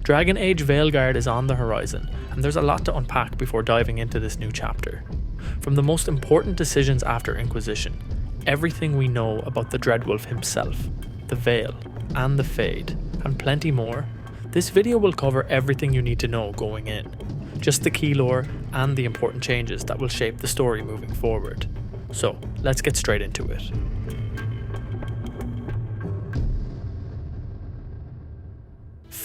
Dragon Age Veilguard is on the horizon, and there's a lot to unpack before diving into this new chapter. From the most important decisions after Inquisition, everything we know about the Dreadwolf himself, the Veil, and the Fade, and plenty more, this video will cover everything you need to know going in. Just the key lore and the important changes that will shape the story moving forward. So, let's get straight into it.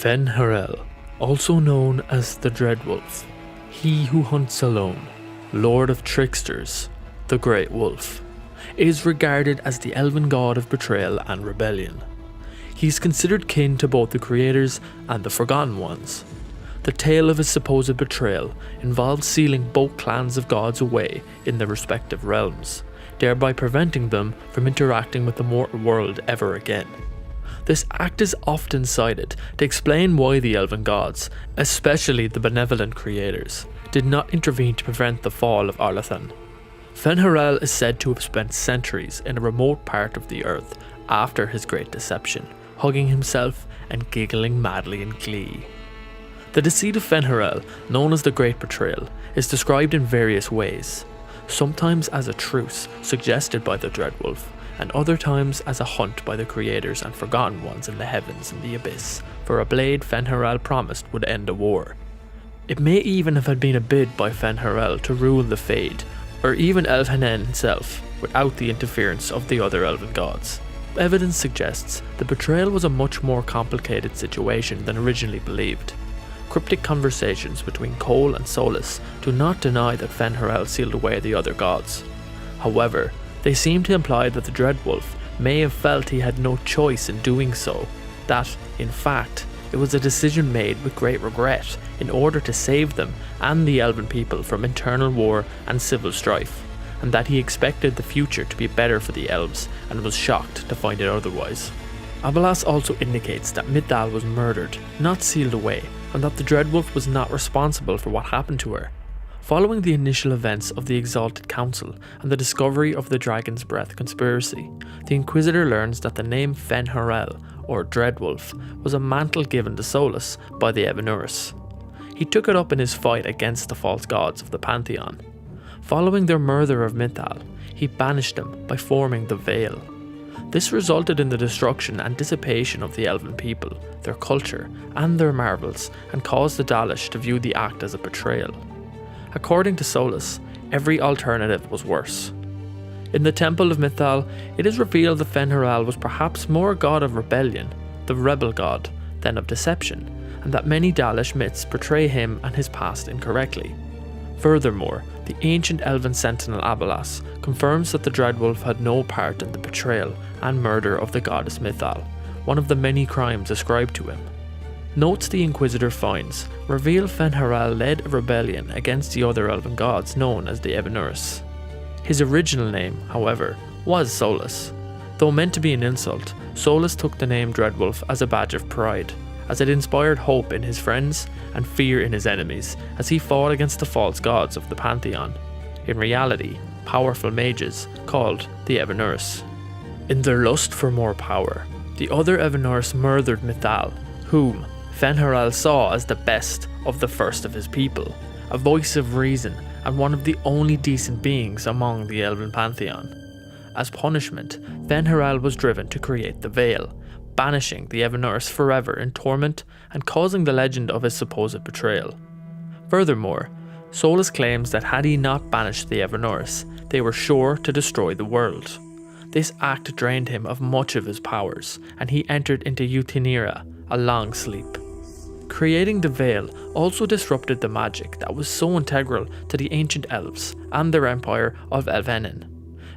Fen'Harel, also known as the Dreadwolf, he who hunts alone, Lord of Tricksters, the Great Wolf, is regarded as the Elven god of betrayal and rebellion. He is considered kin to both the Creators and the Forgotten Ones. The tale of his supposed betrayal involves sealing both clans of gods away in their respective realms, thereby preventing them from interacting with the mortal world ever again. This act is often cited to explain why the Elven gods, especially the benevolent Creators, did not intervene to prevent the fall of Arlathan. Fen'Harel is said to have spent centuries in a remote part of the earth after his great deception, hugging himself and giggling madly in glee. The deceit of Fen'Harel, known as the Great Betrayal, is described in various ways, sometimes as a truce suggested by the Dreadwolf, and other times as a hunt by the Creators and Forgotten Ones in the heavens and the abyss for a blade Fen'Harel promised would end a war. It may even have been a bid by Fen'Harel to rule the Fade, or even Elfhennen himself, without the interference of the other Elven gods. Evidence suggests the betrayal was a much more complicated situation than originally believed. Cryptic conversations between Cole and Solas do not deny that Fen'Harel sealed away the other gods. However, they seem to imply that the Dreadwolf may have felt he had no choice in doing so, that, in fact, it was a decision made with great regret in order to save them and the Elven people from internal war and civil strife, and that he expected the future to be better for the elves and was shocked to find it otherwise. Abelas also indicates that Mythal was murdered, not sealed away, and that the Dreadwolf was not responsible for what happened to her. Following the initial events of the Exalted Council and the discovery of the Dragon's Breath conspiracy, the Inquisitor learns that the name Fen'Harel, or Dreadwolf, was a mantle given to Solas by the Evanuris. He took it up in his fight against the false gods of the Pantheon. Following their murder of Mythal, he banished them by forming the Veil. This resulted in the destruction and dissipation of the Elven people, their culture, and their marvels, and caused the Dalish to view the act as a betrayal. According to Solas, every alternative was worse. In the Temple of Mythal, it is revealed that Fen'Harel was perhaps more a god of rebellion, the rebel god, than of deception, and that many Dalish myths portray him and his past incorrectly. Furthermore, the ancient Elven sentinel Abelas confirms that the Dreadwolf had no part in the betrayal and murder of the goddess Mythal, one of the many crimes ascribed to him. Notes the Inquisitor finds reveal Fen'Harel led a rebellion against the other Elven gods known as the Evanuris. His original name, however, was Solas. Though meant to be an insult, Solas took the name Dreadwolf as a badge of pride, as it inspired hope in his friends and fear in his enemies as he fought against the false gods of the Pantheon, in reality, powerful mages called the Evanuris. In their lust for more power, the other Evanuris murdered Mythal, whom Fen'Harel saw as the best of the first of his people, a voice of reason and one of the only decent beings among the Elven Pantheon. As punishment, Fen'Harel was driven to create the Veil, banishing the Evanuris forever in torment and causing the legend of his supposed betrayal. Furthermore, Solas claims that had he not banished the Evanuris, they were sure to destroy the world. This act drained him of much of his powers, and he entered into Eutinira, a long sleep. Creating the Veil also disrupted the magic that was so integral to the ancient elves and their empire of Elfhennen.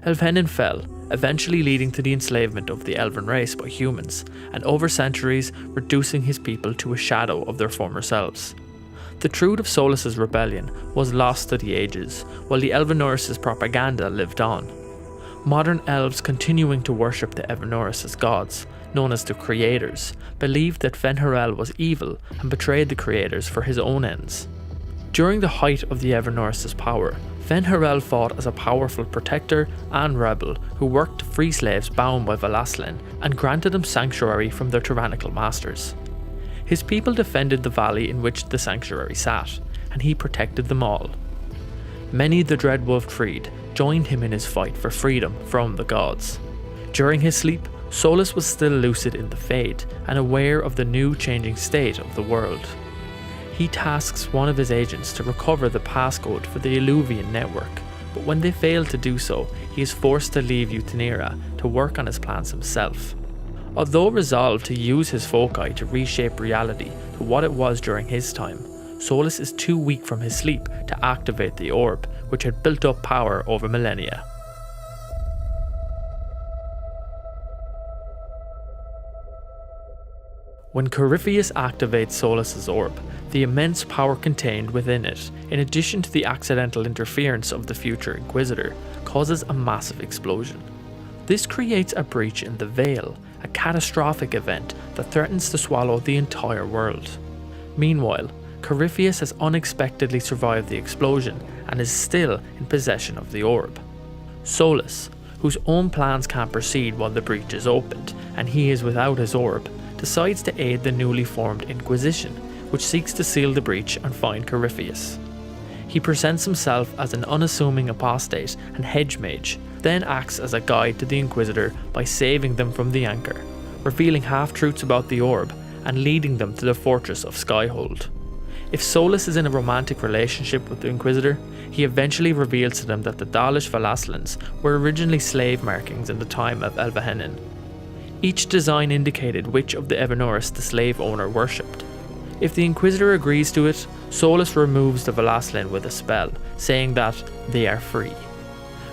Elfhennen fell, eventually leading to the enslavement of the Elven race by humans, and over centuries reducing his people to a shadow of their former selves. The truth of Solas' rebellion was lost to the ages, while the Evanuris' propaganda lived on. Modern elves continuing to worship the Evanuris as gods, known as the Creators, believed that Fen'Harel was evil and betrayed the Creators for his own ends. During the height of the Evanuris' power, Fen'Harel fought as a powerful protector and rebel who worked to free slaves bound by Velaslen and granted them sanctuary from their tyrannical masters. His people defended the valley in which the sanctuary sat, and he protected them all. Many the Dreadwolf freed joined him in his fight for freedom from the gods. During his sleep, Solas was still lucid in the Fade and aware of the new changing state of the world. He tasks one of his agents to recover the passcode for the Eluvian network, but when they fail to do so, he is forced to leave Euthanaria to work on his plans himself. Although resolved to use his foci to reshape reality to what it was during his time, Solas is too weak from his sleep to activate the orb, which had built up power over millennia. When Corypheus activates Solas's orb, the immense power contained within it, in addition to the accidental interference of the future Inquisitor, causes a massive explosion. This creates a breach in the Veil, a catastrophic event that threatens to swallow the entire world. Meanwhile, Corypheus has unexpectedly survived the explosion and is still in possession of the orb. Solas, whose own plans can't proceed while the breach is opened and he is without his orb, decides to aid the newly formed Inquisition, which seeks to seal the breach and find Corypheus. He presents himself as an unassuming apostate and hedge mage, then acts as a guide to the Inquisitor by saving them from the Anchor, revealing half-truths about the orb and leading them to the fortress of Skyhold. If Solas is in a romantic relationship with the Inquisitor, he eventually reveals to them that the Dalish Valaslans were originally slave markings in the time of Elvahenin. Each design indicated which of the Evanuris the slave owner worshipped. If the Inquisitor agrees to it, Solas removes the Valaslan with a spell, saying that they are free.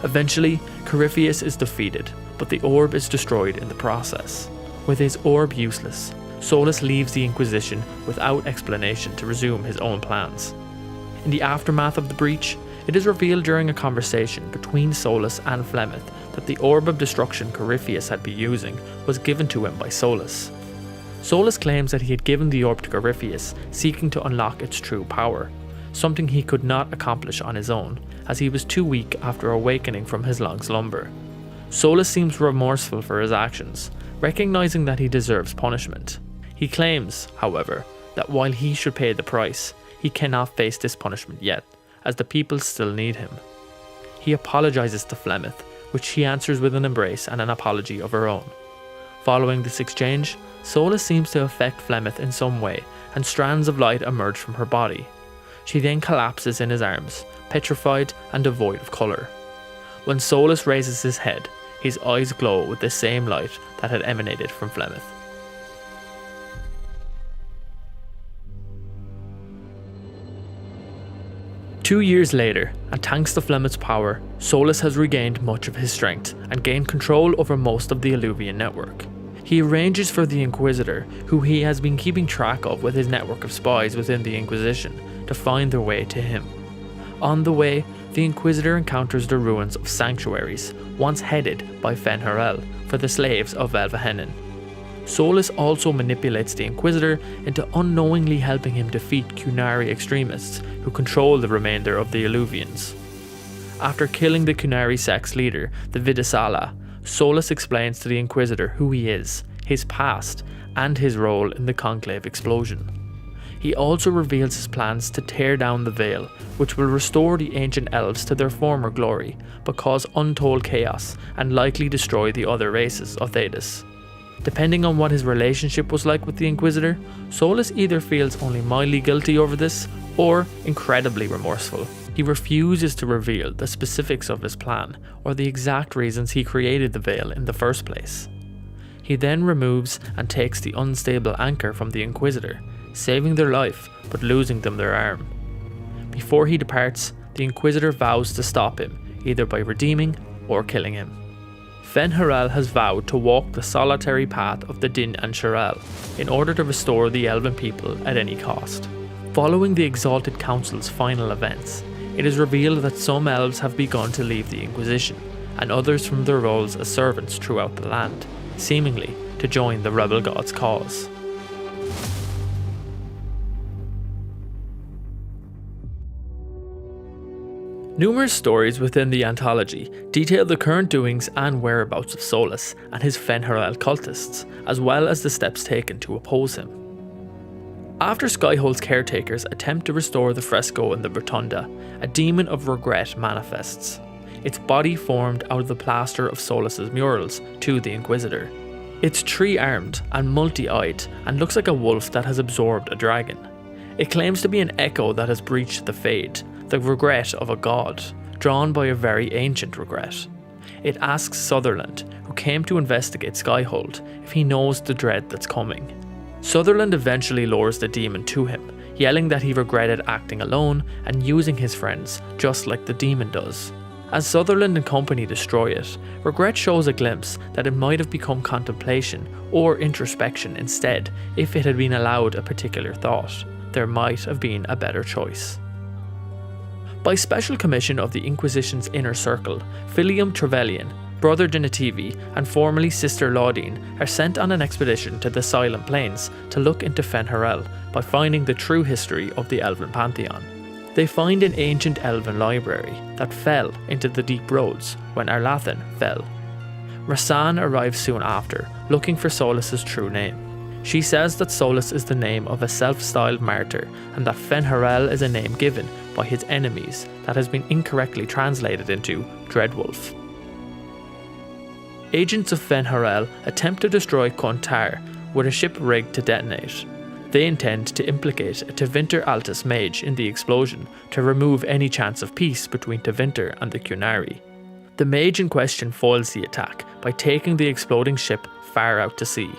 Eventually, Corypheus is defeated, but the orb is destroyed in the process. With his orb useless, Solas leaves the Inquisition without explanation to resume his own plans. In the aftermath of the breach, it is revealed during a conversation between Solas and Flemeth that the orb of destruction Corypheus had been using was given to him by Solas. Solas claims that he had given the orb to Corypheus seeking to unlock its true power, something he could not accomplish on his own, as he was too weak after awakening from his long slumber. Solas seems remorseful for his actions, recognizing that he deserves punishment. He claims, however, that while he should pay the price, he cannot face this punishment yet, as the people still need him. He apologizes to Flemeth, which she answers with an embrace and an apology of her own. Following this exchange, Solas seems to affect Flemeth in some way, and strands of light emerge from her body. She then collapses in his arms, petrified and devoid of colour. When Solas raises his head, his eyes glow with the same light that had emanated from Flemeth. Two years later, and thanks to Flemeth's power, Solas has regained much of his strength and gained control over most of the Eluvian network. He arranges for the Inquisitor, who he has been keeping track of with his network of spies within the Inquisition, to find their way to him. On the way, the Inquisitor encounters the ruins of sanctuaries, once headed by Fen'Harel for the slaves of Elvahenin. Solas also manipulates the Inquisitor into unknowingly helping him defeat Qunari extremists who control the remainder of the Eluvians. After killing the Qunari sect's leader, the Vidisala, Solas explains to the Inquisitor who he is, his past, and his role in the Conclave explosion. He also reveals his plans to tear down the Veil, which will restore the ancient elves to their former glory, but cause untold chaos and likely destroy the other races of Thedas. Depending on what his relationship was like with the Inquisitor, Solas either feels only mildly guilty over this, or incredibly remorseful. He refuses to reveal the specifics of his plan, or the exact reasons he created the Veil in the first place. He then removes and takes the unstable Anchor from the Inquisitor, saving their life but losing them their arm. Before he departs, the Inquisitor vows to stop him, either by redeeming or killing him. Fen'Harel has vowed to walk the solitary path of the Din and Sharel in order to restore the Elven people at any cost. Following the Exalted Council's final events, it is revealed that some elves have begun to leave the Inquisition, and others from their roles as servants throughout the land, seemingly to join the rebel god's cause. Numerous stories within the anthology detail the current doings and whereabouts of Solas and his Fen'Harel cultists, as well as the steps taken to oppose him. After Skyhold's caretakers attempt to restore the fresco in the Rotunda, a demon of regret manifests. Its body formed out of the plaster of Solas's murals to the Inquisitor. It's three-armed and multi-eyed and looks like a wolf that has absorbed a dragon. It claims to be an echo that has breached the Fade, the regret of a god, drawn by a very ancient regret. It asks Sutherland, who came to investigate Skyhold, if he knows the dread that's coming. Sutherland eventually lures the demon to him, yelling that he regretted acting alone and using his friends, just like the demon does. As Sutherland and company destroy it, regret shows a glimpse that it might have become contemplation or introspection instead if it had been allowed a particular thought. There might have been a better choice. By special commission of the Inquisition's inner circle, Filium Trevelyan, brother Genetivi, and formerly sister Laudine are sent on an expedition to the Silent Plains to look into Fen'Harel by finding the true history of the Elven Pantheon. They find an ancient Elven library that fell into the deep roads when Arlathan fell. Rasan arrives soon after, looking for Solas's true name. She says that Solas is the name of a self-styled martyr and that Fen'Harel is a name given by his enemies that has been incorrectly translated into Dreadwolf. Agents of Fen'Harel attempt to destroy Kontar with a ship rigged to detonate. They intend to implicate a Tevinter Altus mage in the explosion to remove any chance of peace between Tevinter and the Qunari. The mage in question foils the attack by taking the exploding ship far out to sea.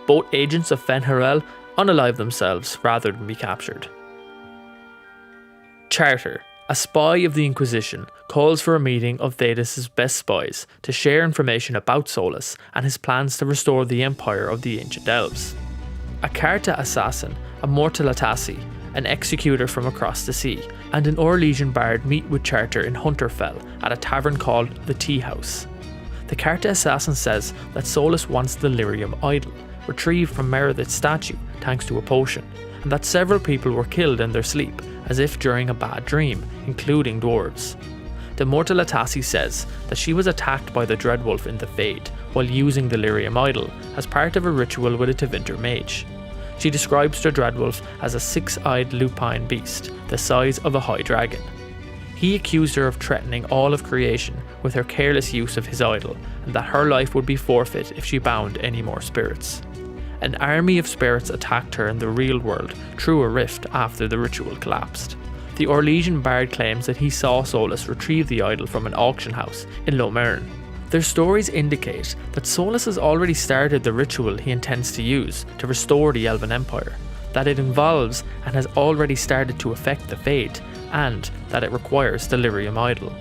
Both agents of Fen'Harel unalive themselves rather than be captured. Charter, a spy of the Inquisition, calls for a meeting of Thedas' best spies to share information about Solas and his plans to restore the empire of the ancient elves. A Carta assassin, a Mortalatasi, an executor from across the sea, and an Orlesian bard meet with Charter in Hunterfell at a tavern called the Tea House. The Carta assassin says that Solas wants the Lyrium idol, retrieved from Meredith's statue thanks to a potion, and that several people were killed in their sleep, as if during a bad dream, including dwarves. The Mortalatasi says that she was attacked by the Dreadwolf in the Fade while using the Lyrium idol as part of a ritual with a Tevinter mage. She describes the Dreadwolf as a six-eyed lupine beast, the size of a high dragon. He accused her of threatening all of creation with her careless use of his idol, and that her life would be forfeit if she bound any more spirits. An army of spirits attacked her in the real world through a rift after the ritual collapsed. The Orlesian bard claims that he saw Solas retrieve the idol from an auction house in Lomern. Their stories indicate that Solas has already started the ritual he intends to use to restore the Elven Empire, that it involves and has already started to affect the Fade, and that it requires the Lyrium idol.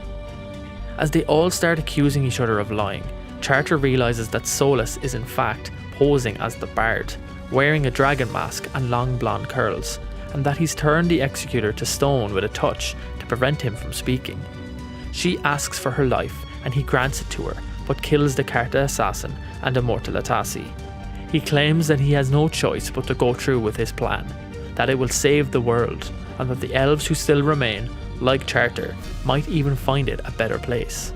As they all start accusing each other of lying, Charter realises that Solas is in fact posing as the bard, wearing a dragon mask and long blonde curls, and that he's turned the executor to stone with a touch to prevent him from speaking. She asks for her life and he grants it to her, but kills the Carta assassin and a Mortalatasi. He claims that he has no choice but to go through with his plan, that it will save the world, and that the elves who still remain, like Charter, might even find it a better place.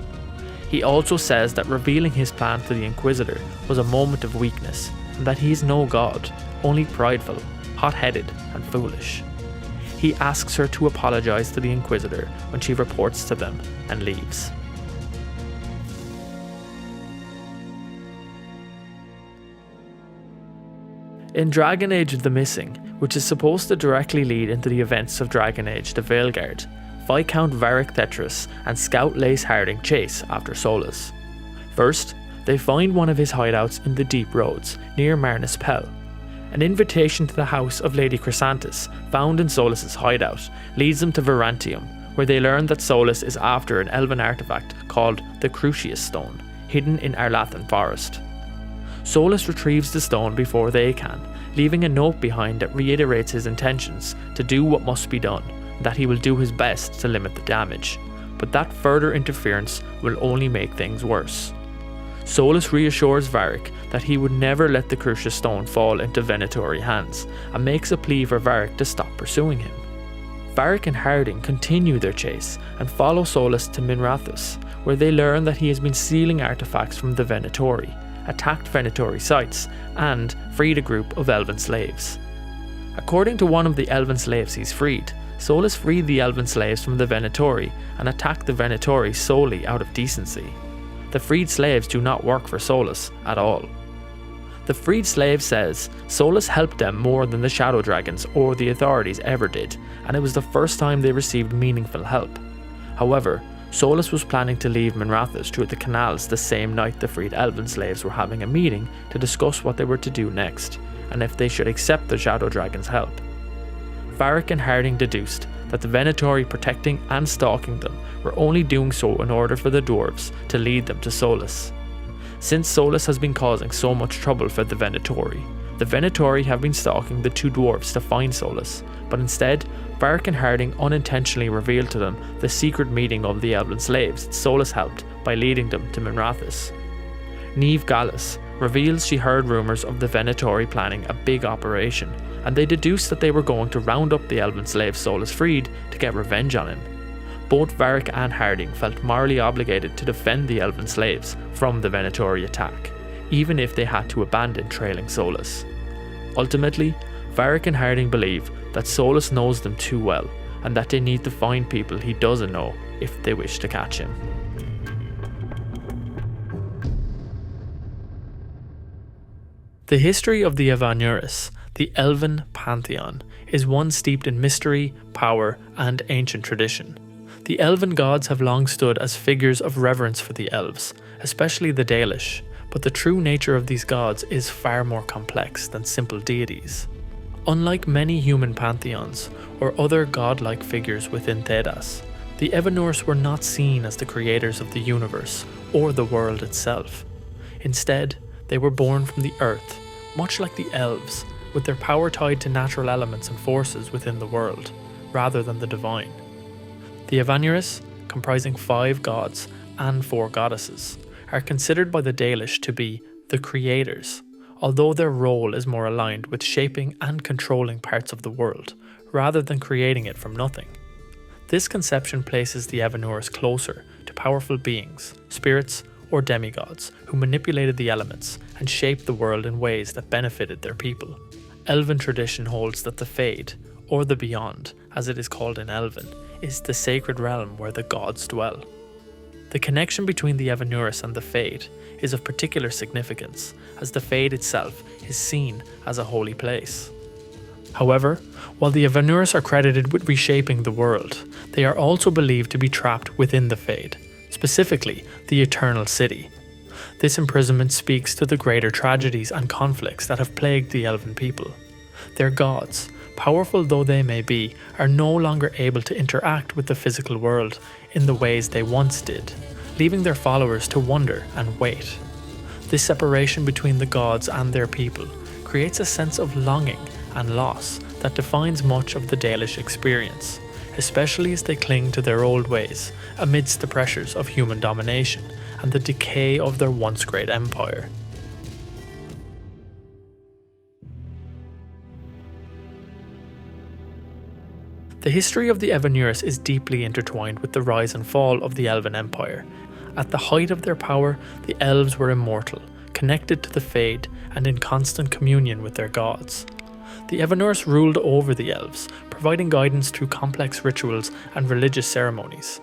He also says that revealing his plan to the Inquisitor was a moment of weakness, and that he is no god, only prideful, hot-headed and foolish. He asks her to apologise to the Inquisitor when she reports to them and leaves. In Dragon Age The Missing, which is supposed to directly lead into the events of Dragon Age The Veilguard, Viscount Varric Thethras and Scout Lace Harding chase after Solas. First, they find one of his hideouts in the deep roads near Marnus Pell. An invitation to the house of Lady Chrysanthus, found in Solas's hideout, leads them to Verantium, where they learn that Solas is after an elven artifact called the Crucius Stone, hidden in Arlathan Forest. Solas retrieves the stone before they can, leaving a note behind that reiterates his intentions to do what must be done, and that he will do his best to limit the damage, but that further interference will only make things worse. Solas reassures Varric that he would never let the Crucius Stone fall into Venatori hands, and makes a plea for Varric to stop pursuing him. Varric and Harding continue their chase and follow Solas to Minrathous, where they learn that he has been stealing artifacts from the Venatori, attacked Venatori sites, and freed a group of elven slaves. According to one of the Elven slaves he's freed, Solas freed the Elven slaves from the Venatori and attacked the Venatori solely out of decency. The freed slaves do not work for Solas at all. The freed slave says Solas helped them more than the Shadow Dragons or the authorities ever did, and it was the first time they received meaningful help. However, Solas was planning to leave Minrathous through the canals the same night the freed Elven slaves were having a meeting to discuss what they were to do next, and if they should accept the Shadow Dragon's help. Varric and Harding deduced that the Venatori protecting and stalking them were only doing so in order for the dwarves to lead them to Solas. Since Solas has been causing so much trouble for the Venatori have been stalking the two dwarves to find Solas, but instead, Varric and Harding unintentionally revealed to them the secret meeting of the Elven slaves that Solas helped by leading them to Minrathous. Niamh Gallis reveals she heard rumours of the Venatori planning a big operation, and they deduced that they were going to round up the Elven slave Solas freed to get revenge on him. Both Varric and Harding felt morally obligated to defend the Elven slaves from the Venatori attack, even if they had to abandon trailing Solas. Ultimately, Varric and Harding believe that Solas knows them too well, and that they need to find people he doesn't know if they wish to catch him. The history of the Evanuris, the Elven Pantheon, is one steeped in mystery, power, and ancient tradition. The Elven gods have long stood as figures of reverence for the elves, especially the Dalish, but the true nature of these gods is far more complex than simple deities. Unlike many human pantheons, or other godlike figures within Thedas, the Evanuris were not seen as the creators of the universe or the world itself. Instead, they were born from the earth, much like the elves, with their power tied to natural elements and forces within the world, rather than the divine. The Evanuris, comprising 5 gods and 4 goddesses, are considered by the Dalish to be the creators, although their role is more aligned with shaping and controlling parts of the world, rather than creating it from nothing. This conception places the Evanuris closer to powerful beings, spirits, or demigods who manipulated the elements and shaped the world in ways that benefited their people. Elven tradition holds that the Fade, or the Beyond, as it is called in Elven, is the sacred realm where the gods dwell. The connection between the Evanuris and the Fade is of particular significance, as the Fade itself is seen as a holy place. However, while the Evanuris are credited with reshaping the world, they are also believed to be trapped within the Fade, specifically the Eternal City. This imprisonment speaks to the greater tragedies and conflicts that have plagued the Elven people. Their gods, powerful though they may be, are no longer able to interact with the physical world in the ways they once did, leaving their followers to wonder and wait. This separation between the gods and their people creates a sense of longing and loss that defines much of the Dalish experience, especially as they cling to their old ways amidst the pressures of human domination and the decay of their once great empire. The history of the Evanuris is deeply intertwined with the rise and fall of the Elven Empire. At the height of their power, the elves were immortal, connected to the Fade, and in constant communion with their gods. The Evanuris ruled over the elves, providing guidance through complex rituals and religious ceremonies.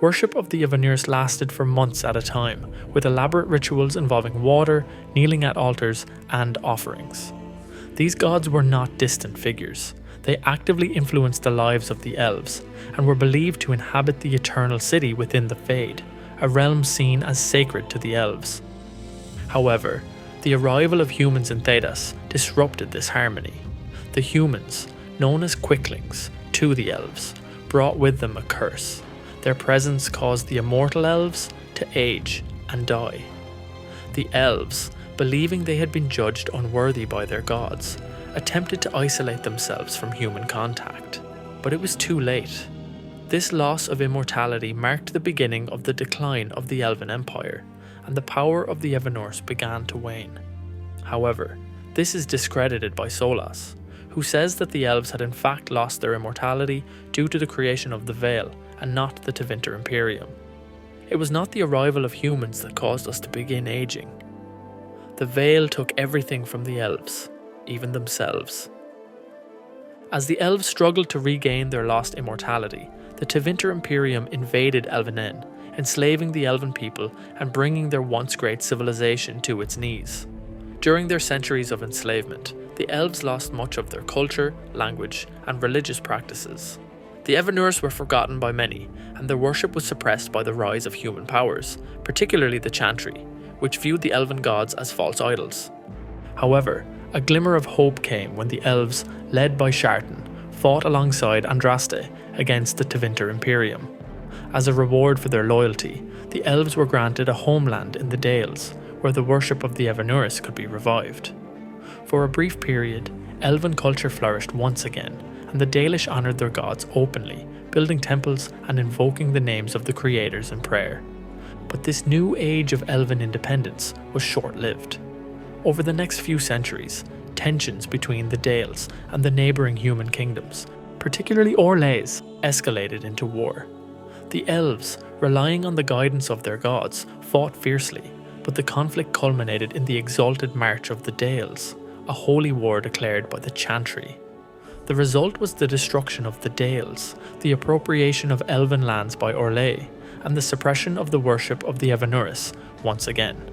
Worship of the Evanuris lasted for months at a time, with elaborate rituals involving water, kneeling at altars, and offerings. These gods were not distant figures. They actively influenced the lives of the elves, and were believed to inhabit the Eternal City within the Fade, a realm seen as sacred to the elves. However, the arrival of humans in Thedas disrupted this harmony. The humans, known as quicklings to the elves, brought with them a curse. Their presence caused the immortal elves to age and die. The elves, believing they had been judged unworthy by their gods, attempted to isolate themselves from human contact, but it was too late. This loss of immortality marked the beginning of the decline of the Elven Empire, and the power of the Evanuris began to wane. However, this is discredited by Solas, who says that the elves had in fact lost their immortality due to the creation of the Veil and not the Tevinter Imperium. It was not the arrival of humans that caused us to begin aging. The Veil took everything from the elves, even themselves. As the elves struggled to regain their lost immortality, the Tevinter Imperium invaded Elvenin, enslaving the elven people and bringing their once great civilization to its knees. During their centuries of enslavement, the elves lost much of their culture, language, and religious practices. The Evanuris were forgotten by many, and their worship was suppressed by the rise of human powers, particularly the Chantry, which viewed the elven gods as false idols. However, a glimmer of hope came when the elves, led by Shartan, fought alongside Andraste against the Tevinter Imperium. As a reward for their loyalty, the elves were granted a homeland in the Dales, where the worship of the Evanuris could be revived. For a brief period, elven culture flourished once again, and the Dalish honoured their gods openly, building temples and invoking the names of the creators in prayer. But this new age of elven independence was short-lived. Over the next few centuries, tensions between the Dales and the neighbouring human kingdoms, particularly Orlais, escalated into war. The elves, relying on the guidance of their gods, fought fiercely, but the conflict culminated in the exalted March of the Dales, a holy war declared by the Chantry. The result was the destruction of the Dales, the appropriation of elven lands by Orlais, and the suppression of the worship of the Evanuris once again.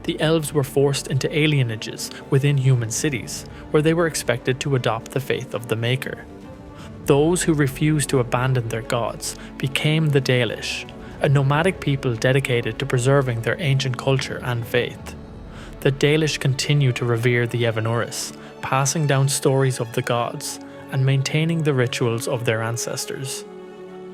The elves were forced into alienages within human cities, where they were expected to adopt the faith of the Maker. Those who refused to abandon their gods became the Dalish, a nomadic people dedicated to preserving their ancient culture and faith. The Dalish continue to revere the Evanuris, passing down stories of the gods and maintaining the rituals of their ancestors.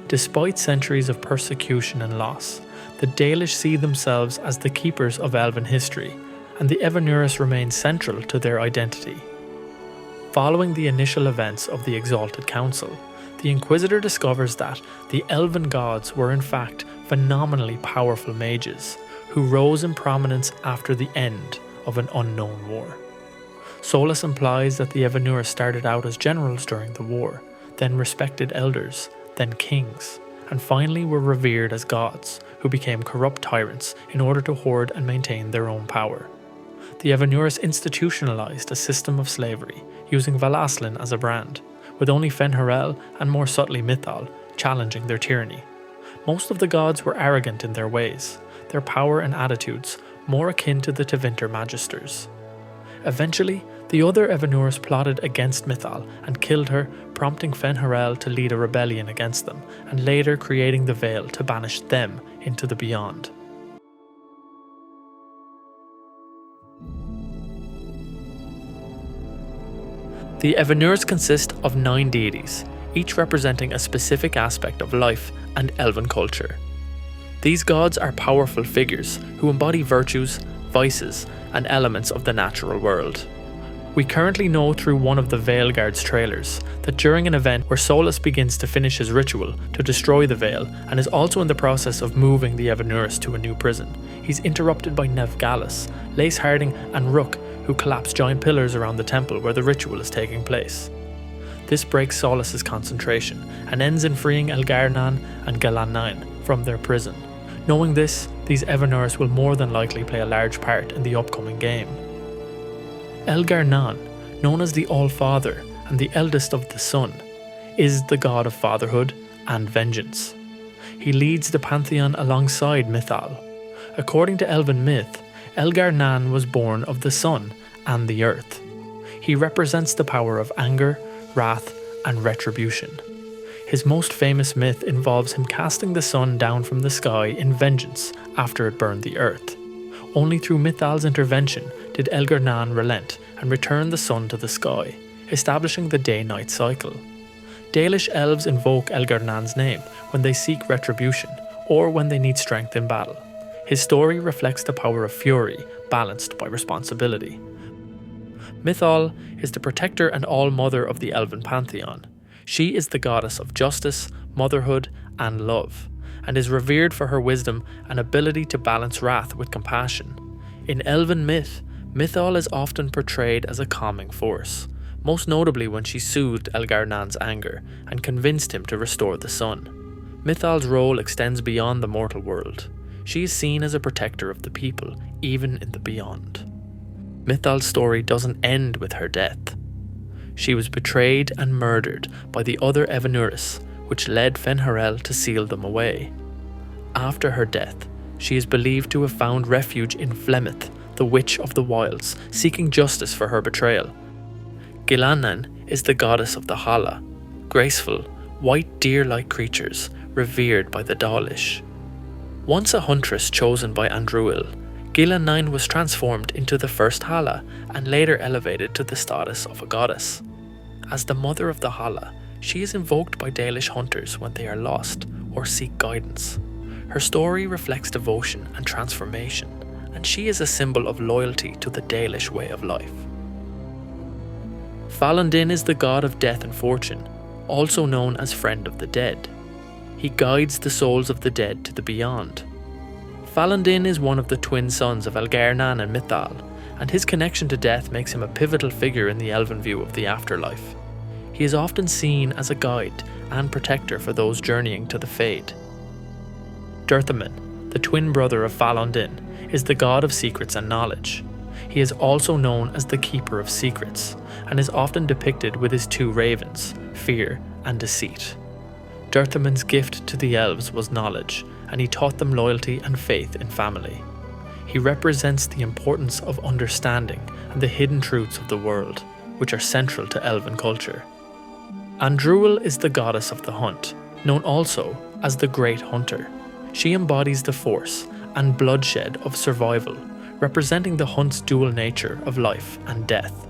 Despite centuries of persecution and loss, the Dalish see themselves as the keepers of elven history, and the Evanuris remain central to their identity. Following the initial events of the Exalted Council, the Inquisitor discovers that the elven gods were in fact phenomenally powerful mages, who rose in prominence after the end of an unknown war. Solus implies that the Evanuris started out as generals during the war, then respected elders, then kings, and finally were revered as gods, who became corrupt tyrants in order to hoard and maintain their own power. The Evanuris institutionalized a system of slavery, using Valaslin as a brand, with only Fen'Harel and more subtly Mythal challenging their tyranny. Most of the gods were arrogant in their ways, their power and attitudes more akin to the Tevinter Magisters. Eventually, the other Evanuris plotted against Mythal and killed her, prompting Fen'Harel to lead a rebellion against them, and later creating the Veil to banish them into the Beyond. The Evanuris consist of 9 deities, each representing a specific aspect of life and elven culture. These gods are powerful figures who embody virtues, vices, and elements of the natural world. We currently know through one of the Veilguard's trailers that during an event where Solus begins to finish his ritual to destroy the Veil and is also in the process of moving the Evanuris to a new prison, he's interrupted by Nevgalis, Lace Harding, and Rook, who collapse giant pillars around the temple where the ritual is taking place. This breaks Solus's concentration and ends in freeing Elgar'nan and Galan'nain from their prison. Knowing this, these Evanuris will more than likely play a large part in the upcoming game. Elgar'nan, known as the All-Father and the eldest of the Sun, is the god of fatherhood and vengeance. He leads the Pantheon alongside Mythal. According to Elven myth, Elgar'nan was born of the sun and the earth. He represents the power of anger, wrath, and retribution. His most famous myth involves him casting the sun down from the sky in vengeance after it burned the earth. Only through Mythal's intervention did Elgar'nan relent and return the sun to the sky, establishing the day-night cycle. Dalish elves invoke Elgar'nan's name when they seek retribution or when they need strength in battle. His story reflects the power of fury, balanced by responsibility. Mythal is the protector and all-mother of the Elven Pantheon. She is the goddess of justice, motherhood, and love, and is revered for her wisdom and ability to balance wrath with compassion. In Elven myth, Mythal is often portrayed as a calming force, most notably when she soothed Elgar'nan's anger and convinced him to restore the sun. Mythal's role extends beyond the mortal world. She is seen as a protector of the people, even in the Beyond. Mythal's story doesn't end with her death. she was betrayed and murdered by the other Evanuris, which led Fen'Harel to seal them away. After her death, she is believed to have found refuge in Flemeth, the Witch of the Wilds, seeking justice for her betrayal. Gilannan is the goddess of the Hala, graceful, white deer-like creatures revered by the Dalish. Once a huntress chosen by Andruil, Gilannan was transformed into the first Hala and later elevated to the status of a goddess. As the mother of the Hala, she is invoked by Dalish hunters when they are lost or seek guidance. Her story reflects devotion and transformation, and she is a symbol of loyalty to the Dalish way of life. Falondin is the god of death and fortune, also known as Friend of the Dead. He guides the souls of the dead to the beyond. Falondin is one of the twin sons of Elgar'nan and Mithal, and his connection to death makes him a pivotal figure in the Elven view of the afterlife. He is often seen as a guide and protector for those journeying to the Fade. Durthaman, the twin brother of Falondin, is the god of secrets and knowledge. He is also known as the Keeper of Secrets, and is often depicted with his two ravens, Fear and Deceit. Durthaman's gift to the elves was knowledge, and he taught them loyalty and faith in family. He represents the importance of understanding and the hidden truths of the world, which are central to Elven culture. Andruil is the goddess of the hunt, known also as the Great Hunter. She embodies the force and bloodshed of survival, representing the hunt's dual nature of life and death.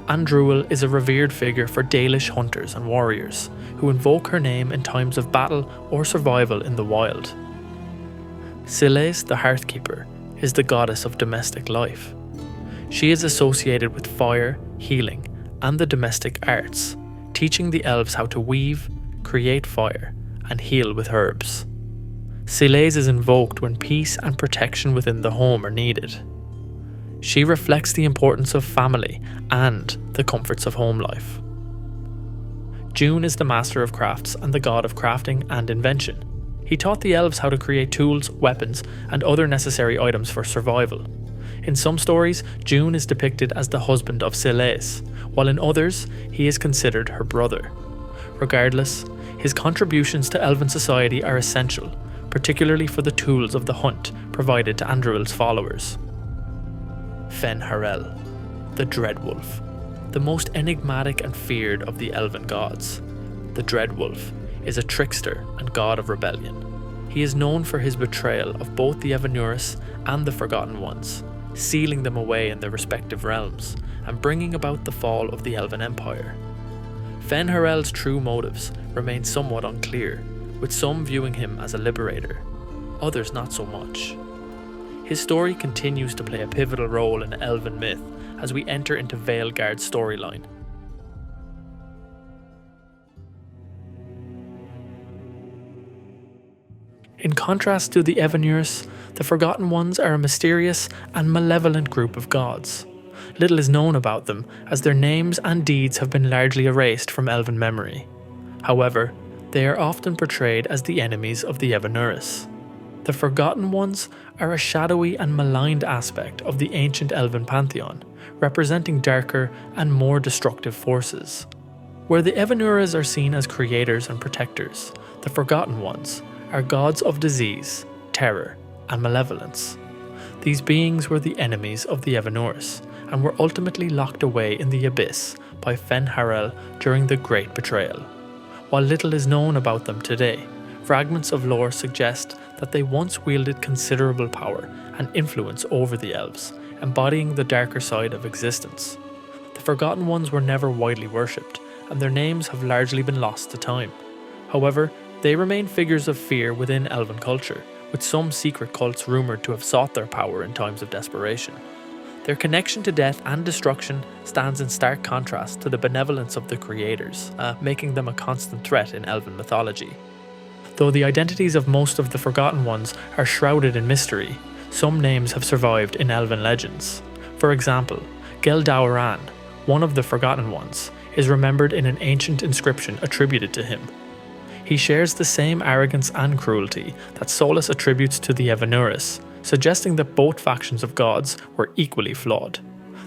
Andruil is a revered figure for Dalish hunters and warriors, who invoke her name in times of battle or survival in the wild. Siles, the Hearthkeeper, is the goddess of domestic life. She is associated with fire, healing, and the domestic arts, teaching the elves how to weave, create fire, and heal with herbs. Siles is invoked when peace and protection within the home are needed. She reflects the importance of family and the comforts of home life. June is the master of crafts and the god of crafting and invention. He taught the elves how to create tools, weapons, and other necessary items for survival. In some stories, June is depicted as the husband of Siles, while in others, he is considered her brother. Regardless, his contributions to Elven society are essential, particularly for the tools of the hunt provided to Andruil's followers. Fen'Harel, the Dreadwolf, the most enigmatic and feared of the Elven gods. The Dreadwolf is a trickster and god of rebellion. He is known for his betrayal of both the Evanuris and the Forgotten Ones, sealing them away in their respective realms and bringing about the fall of the Elven Empire. Fen'Harel's true motives remain somewhat unclear, with some viewing him as a liberator, others not so much. His story continues to play a pivotal role in Elven myth as we enter into Veilguard's storyline. In contrast to the Evanuris, the Forgotten Ones are a mysterious and malevolent group of gods. Little is known about them, as their names and deeds have been largely erased from Elven memory. However, they are often portrayed as the enemies of the Evanuris. The Forgotten Ones are a shadowy and maligned aspect of the ancient Elven Pantheon, representing darker and more destructive forces. Where the Evanuris are seen as creators and protectors, the Forgotten Ones are gods of disease, terror, and malevolence. These beings were the enemies of the Evanuris, and were ultimately locked away in the abyss by Fen'Harel during the Great Betrayal. While little is known about them today, fragments of lore suggest that they once wielded considerable power and influence over the elves, embodying the darker side of existence. The Forgotten Ones were never widely worshipped, and their names have largely been lost to time. However, they remain figures of fear within Elven culture, with some secret cults rumoured to have sought their power in times of desperation. Their connection to death and destruction stands in stark contrast to the benevolence of the creators, making them a constant threat in Elven mythology. Though the identities of most of the Forgotten Ones are shrouded in mystery, some names have survived in Elven legends. For example, Gel'Daoran, one of the Forgotten Ones, is remembered in an ancient inscription attributed to him. He shares the same arrogance and cruelty that Solus attributes to the Evanuris, suggesting that both factions of gods were equally flawed.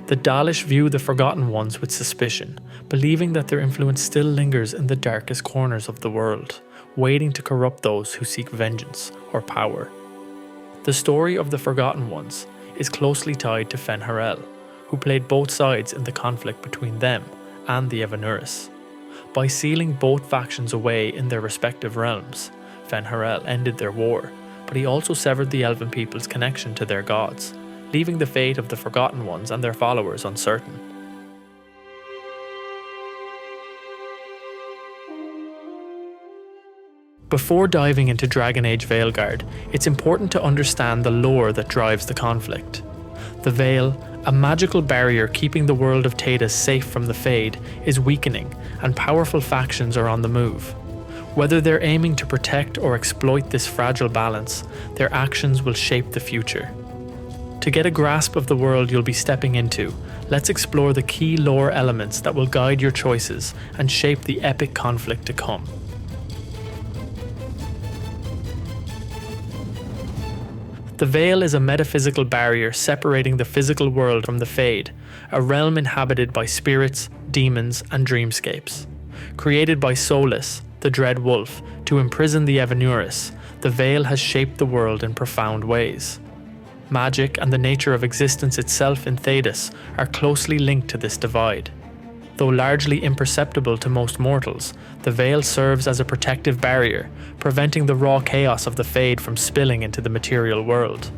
The Dalish view the Forgotten Ones with suspicion, believing that their influence still lingers in the darkest corners of the world, waiting to corrupt those who seek vengeance or power. The story of the Forgotten Ones is closely tied to Fen'Harel, who played both sides in the conflict between them and the Evanuris. By sealing both factions away in their respective realms, Fen'Harel ended their war, but he also severed the Elven people's connection to their gods, leaving the fate of the Forgotten Ones and their followers uncertain. Before diving into Dragon Age Veilguard, it's important to understand the lore that drives the conflict. The Veil, a magical barrier keeping the world of Thedas safe from the Fade, is weakening, and powerful factions are on the move. Whether they're aiming to protect or exploit this fragile balance, their actions will shape the future. To get a grasp of the world you'll be stepping into, let's explore the key lore elements that will guide your choices and shape the epic conflict to come. The Veil is a metaphysical barrier separating the physical world from the Fade, a realm inhabited by spirits, demons, and dreamscapes. Created by Solis, the Dread Wolf, to imprison the Evanuris, the Veil has shaped the world in profound ways. Magic and the nature of existence itself in Thedas are closely linked to this divide. Though largely imperceptible to most mortals, the Veil serves as a protective barrier, preventing the raw chaos of the Fade from spilling into the material world.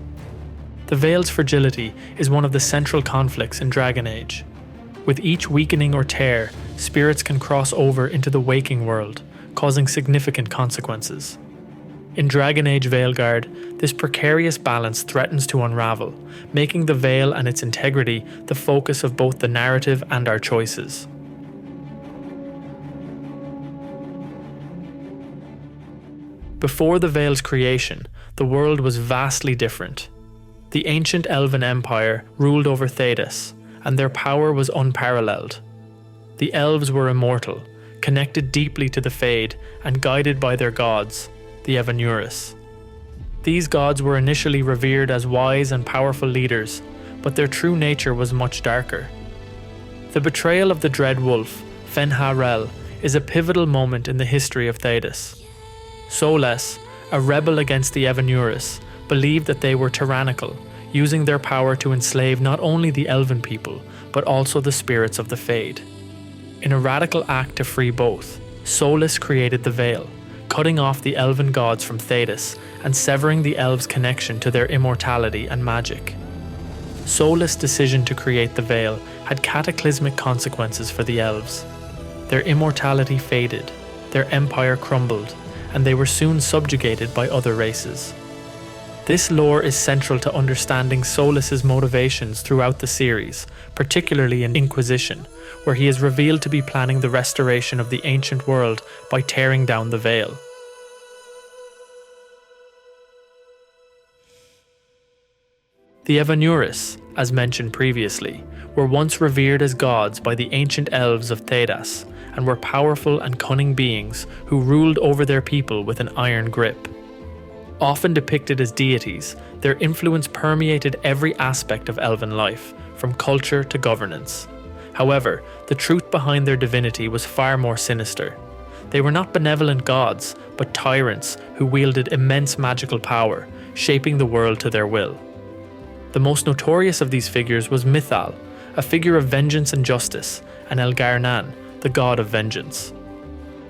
The Veil's fragility is one of the central conflicts in Dragon Age. With each weakening or tear, spirits can cross over into the waking world, causing significant consequences. In Dragon Age Veilguard, this precarious balance threatens to unravel, making the Veil and its integrity the focus of both the narrative and our choices. Before the Veil's creation, the world was vastly different. The ancient Elven Empire ruled over Thedas, and their power was unparalleled. The elves were immortal, connected deeply to the Fade, and guided by their gods, the Evanuris. These gods were initially revered as wise and powerful leaders, but their true nature was much darker. The betrayal of the Dread Wolf, Fen'Harel, is a pivotal moment in the history of Thedas. Solis, a rebel against the Evanuris, believed that they were tyrannical, using their power to enslave not only the Elven people, but also the spirits of the Fade. In a radical act to free both, Solis created the Veil, cutting off the Elven gods from Thedas and severing the elves' connection to their immortality and magic. Solis' decision to create the Veil had cataclysmic consequences for the elves. Their immortality faded, their empire crumbled, and they were soon subjugated by other races. This lore is central to understanding Solis' motivations throughout the series, particularly in Inquisition, where he is revealed to be planning the restoration of the ancient world by tearing down the Veil. The Evanuris, as mentioned previously, were once revered as gods by the ancient elves of Thedas, and were powerful and cunning beings who ruled over their people with an iron grip. Often depicted as deities, their influence permeated every aspect of Elven life, from culture to governance. However, the truth behind their divinity was far more sinister. They were not benevolent gods, but tyrants who wielded immense magical power, shaping the world to their will. The most notorious of these figures was Mithal, a figure of vengeance and justice, and Elgar'nan, the god of vengeance.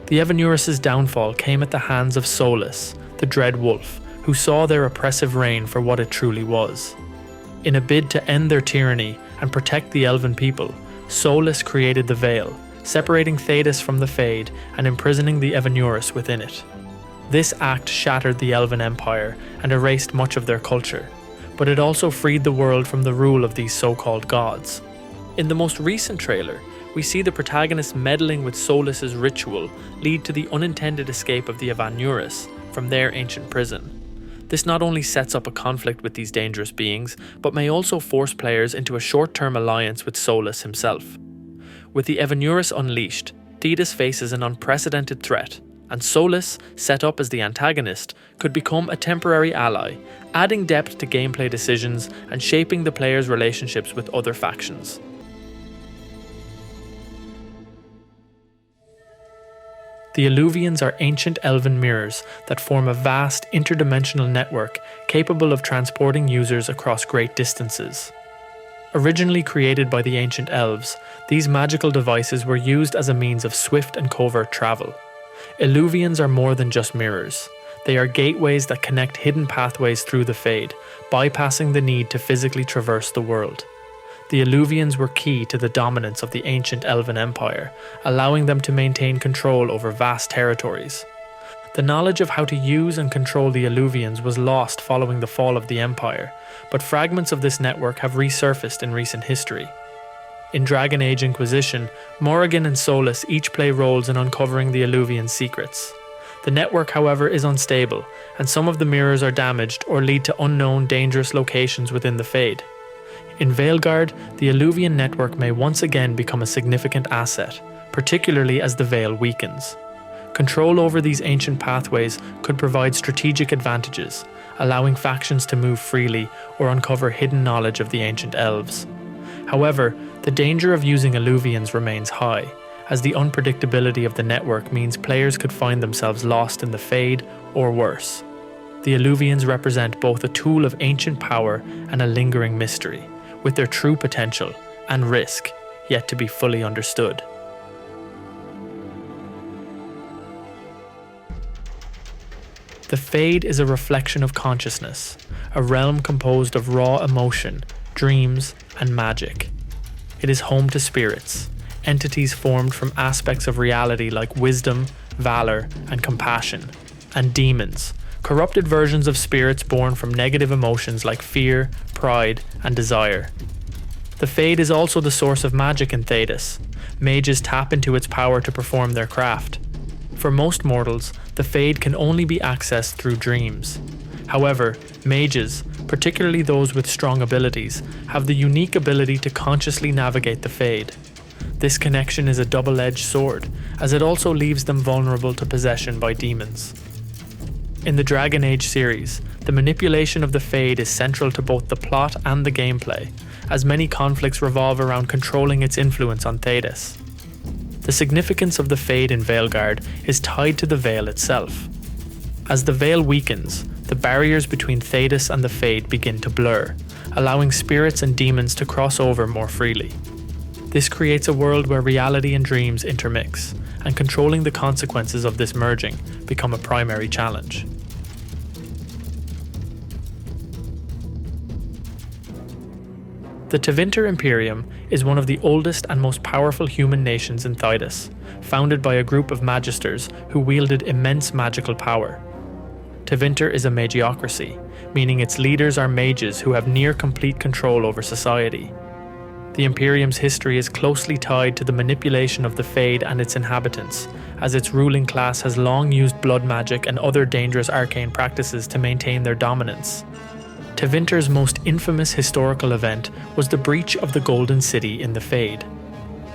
The Evanuris' downfall came at the hands of Solis, the Dread Wolf, who saw their oppressive reign for what it truly was. In a bid to end their tyranny and protect the Elven people, Solis created the Veil, separating Thedas from the Fade and imprisoning the Evanuris within it. This act shattered the Elven Empire and erased much of their culture, but it also freed the world from the rule of these so-called gods. In the most recent trailer, we see the protagonist meddling with Solis' ritual lead to the unintended escape of the Evanuris from their ancient prison. This not only sets up a conflict with these dangerous beings, but may also force players into a short-term alliance with Solis himself. With the Evanuris unleashed, Thedas faces an unprecedented threat, and Solis, set up as the antagonist, could become a temporary ally, adding depth to gameplay decisions and shaping the player's relationships with other factions. The Eluvians are ancient elven mirrors that form a vast interdimensional network capable of transporting users across great distances. Originally created by the ancient elves, these magical devices were used as a means of swift and covert travel. Eluvians are more than just mirrors. They are gateways that connect hidden pathways through the Fade, bypassing the need to physically traverse the world. The Eluvians were key to the dominance of the ancient Elven Empire, allowing them to maintain control over vast territories. The knowledge of how to use and control the Eluvians was lost following the fall of the Empire, but fragments of this network have resurfaced in recent history. In Dragon Age Inquisition, Morrigan and Solus each play roles in uncovering the Eluvian secrets. The network, however, is unstable, and some of the mirrors are damaged or lead to unknown, dangerous locations within the Fade. In Veilguard, the Eluvian network may once again become a significant asset, particularly as the Veil weakens. Control over these ancient pathways could provide strategic advantages, allowing factions to move freely or uncover hidden knowledge of the ancient elves. However, the danger of using Eluvians remains high, as the unpredictability of the network means players could find themselves lost in the Fade or worse. The Eluvians represent both a tool of ancient power and a lingering mystery, with their true potential and risk yet to be fully understood. The Fade is a reflection of consciousness, a realm composed of raw emotion, dreams, and magic. It is home to spirits, entities formed from aspects of reality like wisdom, valor, and compassion, and demons, corrupted versions of spirits born from negative emotions like fear, pride, and desire. The Fade is also the source of magic in Thedas. Mages tap into its power to perform their craft. For most mortals, the Fade can only be accessed through dreams. However, mages, particularly those with strong abilities, have the unique ability to consciously navigate the Fade. This connection is a double-edged sword, as it also leaves them vulnerable to possession by demons. In the Dragon Age series, the manipulation of the Fade is central to both the plot and the gameplay, as many conflicts revolve around controlling its influence on Thedas. The significance of the Fade in Veilguard is tied to the Veil itself. As the Veil weakens, the barriers between Thedas and the Fade begin to blur, allowing spirits and demons to cross over more freely. This creates a world where reality and dreams intermix, and controlling the consequences of this merging become a primary challenge. The Tevinter Imperium is one of the oldest and most powerful human nations in Thedas, founded by a group of magisters who wielded immense magical power. Tevinter is a magiocracy, meaning its leaders are mages who have near complete control over society. The Imperium's history is closely tied to the manipulation of the Fade and its inhabitants, as its ruling class has long used blood magic and other dangerous arcane practices to maintain their dominance. Tevinter's most infamous historical event was the breach of the Golden City in the Fade.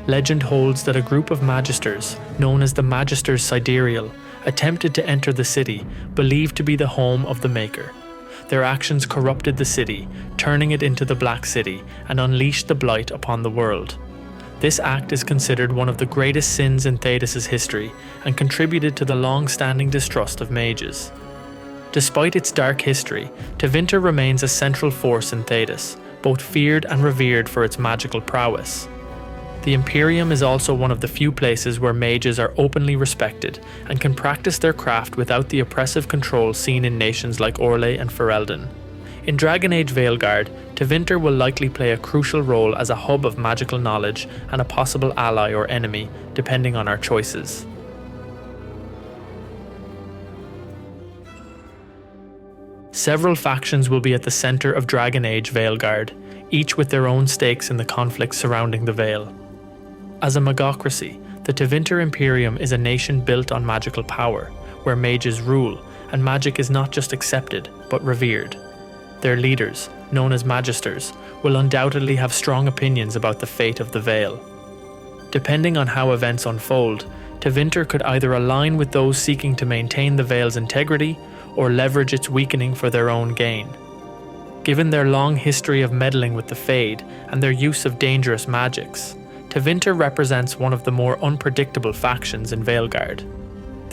Legend holds that a group of magisters, known as the Magisters Sidereal, attempted to enter the city, believed to be the home of the Maker. Their actions corrupted the city, turning it into the Black City, and unleashed the Blight upon the world. This act is considered one of the greatest sins in Thedas' history, and contributed to the long-standing distrust of mages. Despite its dark history, Tevinter remains a central force in Thedas, both feared and revered for its magical prowess. The Imperium is also one of the few places where mages are openly respected and can practice their craft without the oppressive control seen in nations like Orlais and Ferelden. In Dragon Age Veilguard, Tevinter will likely play a crucial role as a hub of magical knowledge and a possible ally or enemy, depending on our choices. Several factions will be at the center of Dragon Age Veilguard, each with their own stakes in the conflicts surrounding the Veil. As a magocracy, the Tevinter Imperium is a nation built on magical power, where mages rule, and magic is not just accepted, but revered. Their leaders, known as magisters, will undoubtedly have strong opinions about the fate of the Veil. Depending on how events unfold, Tevinter could either align with those seeking to maintain the Veil's integrity, or leverage its weakening for their own gain. Given their long history of meddling with the Fade and their use of dangerous magics, Tevinter represents one of the more unpredictable factions in Veilguard.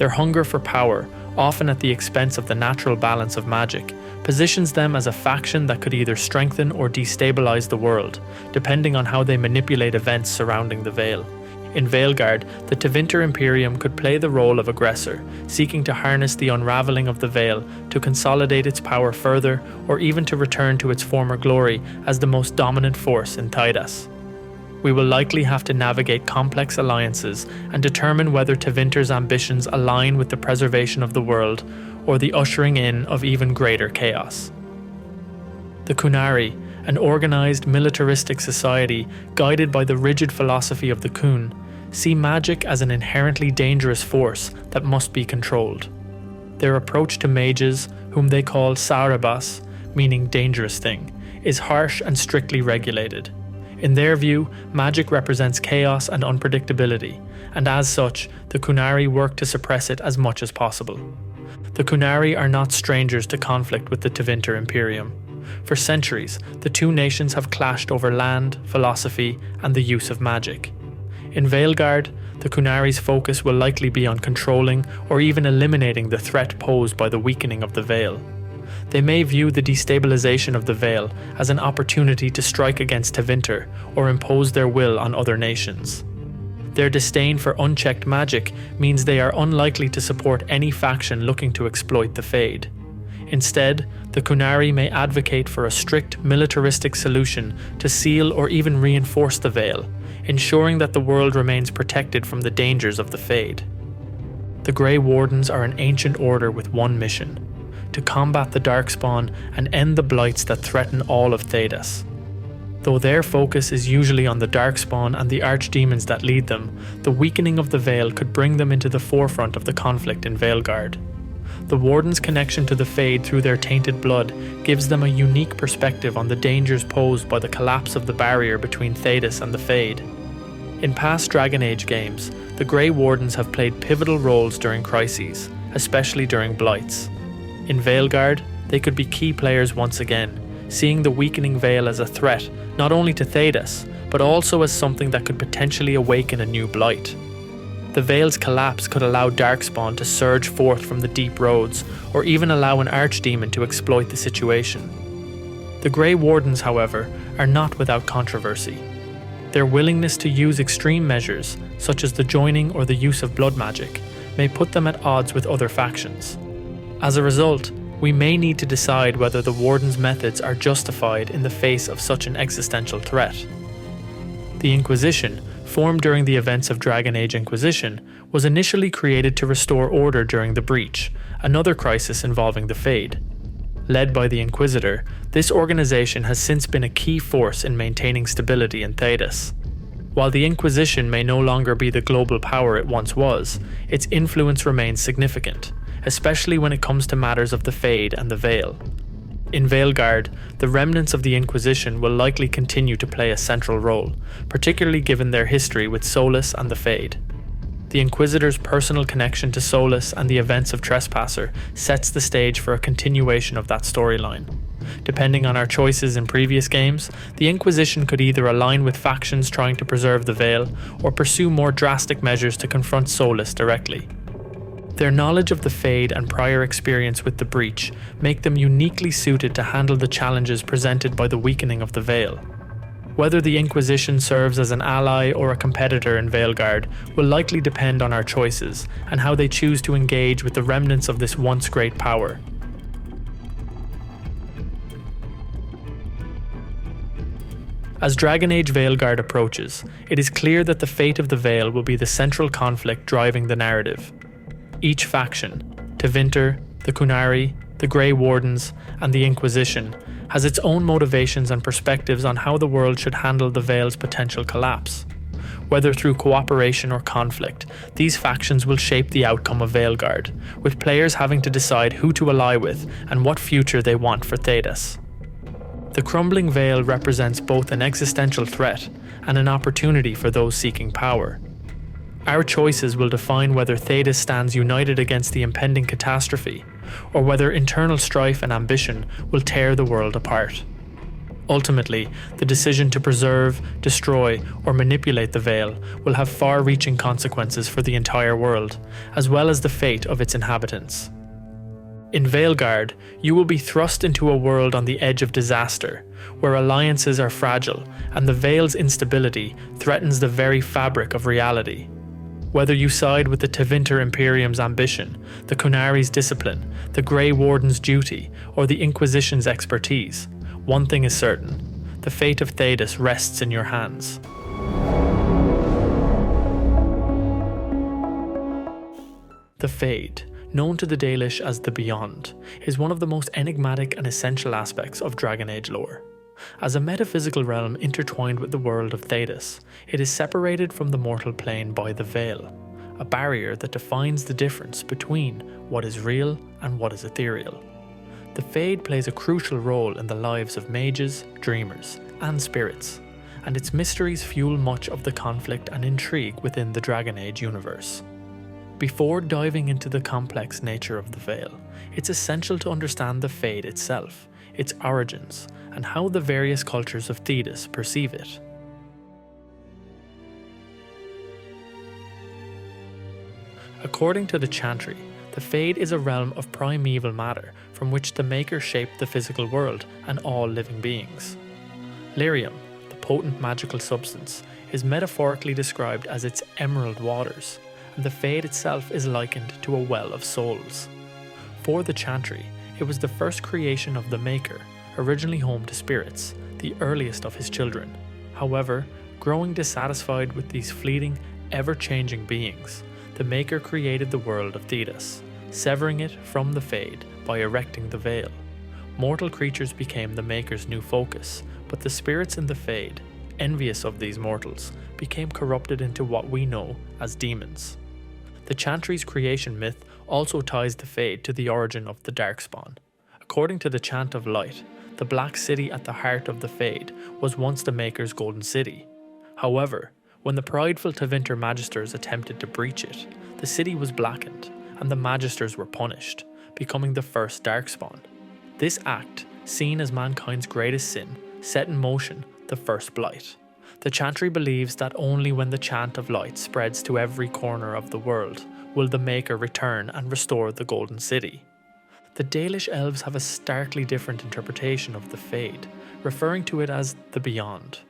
Their hunger for power, often at the expense of the natural balance of magic, positions them as a faction that could either strengthen or destabilize the world, depending on how they manipulate events surrounding the Veil. In Veilguard, the Tevinter Imperium could play the role of aggressor, seeking to harness the unraveling of the Veil to consolidate its power further, or even to return to its former glory as the most dominant force in Thedas. We will likely have to navigate complex alliances and determine whether Tevinter's ambitions align with the preservation of the world or the ushering in of even greater chaos. The Qunari, an organized militaristic society guided by the rigid philosophy of the Qun, see magic as an inherently dangerous force that must be controlled. Their approach to mages, whom they call Sarabas, meaning dangerous thing, is harsh and strictly regulated. In their view, magic represents chaos and unpredictability, and as such, the Qunari work to suppress it as much as possible. The Qunari are not strangers to conflict with the Tevinter Imperium. For centuries, the two nations have clashed over land, philosophy, and the use of magic. In Veilguard, the Qunari's focus will likely be on controlling or even eliminating the threat posed by the weakening of the Veil. They may view the destabilization of the Veil as an opportunity to strike against Tevinter or impose their will on other nations. Their disdain for unchecked magic means they are unlikely to support any faction looking to exploit the Fade. Instead, the Qunari may advocate for a strict militaristic solution to seal or even reinforce the Veil, ensuring that the world remains protected from the dangers of the Fade. The Grey Wardens are an ancient order with one mission: to combat the Darkspawn and end the blights that threaten all of Thedas. Though their focus is usually on the Darkspawn and the archdemons that lead them, the weakening of the Veil could bring them into the forefront of the conflict in Veilguard. The Warden's connection to the Fade through their tainted blood gives them a unique perspective on the dangers posed by the collapse of the barrier between Thedas and the Fade. In past Dragon Age games, the Grey Wardens have played pivotal roles during crises, especially during blights. In Veilguard, they could be key players once again, seeing the weakening Veil as a threat not only to Thedas, but also as something that could potentially awaken a new blight. The Veil's collapse could allow Darkspawn to surge forth from the deep roads, or even allow an archdemon to exploit the situation. The Grey Wardens, however, are not without controversy. Their willingness to use extreme measures, such as the joining or the use of blood magic, may put them at odds with other factions. As a result, we may need to decide whether the Warden's methods are justified in the face of such an existential threat. The Inquisition, formed during the events of Dragon Age Inquisition, was initially created to restore order during the Breach, another crisis involving the Fade. Led by the Inquisitor, this organization has since been a key force in maintaining stability in Thedas. While the Inquisition may no longer be the global power it once was, its influence remains significant, especially when it comes to matters of the Fade and the Veil. In Veilguard, the remnants of the Inquisition will likely continue to play a central role, particularly given their history with Solus and the Fade. The Inquisitor's personal connection to Solus and the events of Trespasser sets the stage for a continuation of that storyline. Depending on our choices in previous games, the Inquisition could either align with factions trying to preserve the Veil, or pursue more drastic measures to confront Solus directly. Their knowledge of the Fade and prior experience with the Breach make them uniquely suited to handle the challenges presented by the weakening of the Veil. Whether the Inquisition serves as an ally or a competitor in Veilguard will likely depend on our choices and how they choose to engage with the remnants of this once great power. As Dragon Age Veilguard approaches, it is clear that the fate of the Veil will be the central conflict driving the narrative. Each faction, Tevinter, the Qunari, the Grey Wardens, and the Inquisition, has its own motivations and perspectives on how the world should handle the Veil's potential collapse. Whether through cooperation or conflict, these factions will shape the outcome of Veilguard, with players having to decide who to ally with and what future they want for Thedas. The crumbling Veil represents both an existential threat and an opportunity for those seeking power. Our choices will define whether Thedas stands united against the impending catastrophe, or whether internal strife and ambition will tear the world apart. Ultimately, the decision to preserve, destroy, or manipulate the Veil will have far-reaching consequences for the entire world, as well as the fate of its inhabitants. In Veilguard, you will be thrust into a world on the edge of disaster, where alliances are fragile and the Veil's instability threatens the very fabric of reality. Whether you side with the Tevinter Imperium's ambition, the Qunari's discipline, the Grey Warden's duty, or the Inquisition's expertise, one thing is certain: the fate of Thedas rests in your hands. The Fade, known to the Dalish as the Beyond, is one of the most enigmatic and essential aspects of Dragon Age lore. As a metaphysical realm intertwined with the world of Thedas, it is separated from the mortal plane by the Veil, a barrier that defines the difference between what is real and what is ethereal. The Fade plays a crucial role in the lives of mages, dreamers, and spirits, and its mysteries fuel much of the conflict and intrigue within the Dragon Age universe. Before diving into the complex nature of the Veil, it's essential to understand the Fade itself, its origins, and how the various cultures of Thedas perceive it. According to the Chantry, the Fade is a realm of primeval matter from which the Maker shaped the physical world and all living beings. Lyrium, the potent magical substance, is metaphorically described as its emerald waters, and the Fade itself is likened to a well of souls. For the Chantry, it was the first creation of the Maker, originally home to spirits, the earliest of his children. However, growing dissatisfied with these fleeting, ever-changing beings, the Maker created the world of Thedas, severing it from the Fade by erecting the Veil. Mortal creatures became the Maker's new focus, but the spirits in the Fade, envious of these mortals, became corrupted into what we know as demons. The Chantry's creation myth also ties the Fade to the origin of the Darkspawn. According to the Chant of Light, the Black City at the heart of the Fade was once the Maker's Golden City. However, when the prideful Tevinter Magisters attempted to breach it, the city was blackened, and the Magisters were punished, becoming the first Darkspawn. This act, seen as mankind's greatest sin, set in motion the First Blight. The Chantry believes that only when the Chant of Light spreads to every corner of the world will the Maker return and restore the Golden City. The Dalish elves have a starkly different interpretation of the Fade, referring to it as the Beyond.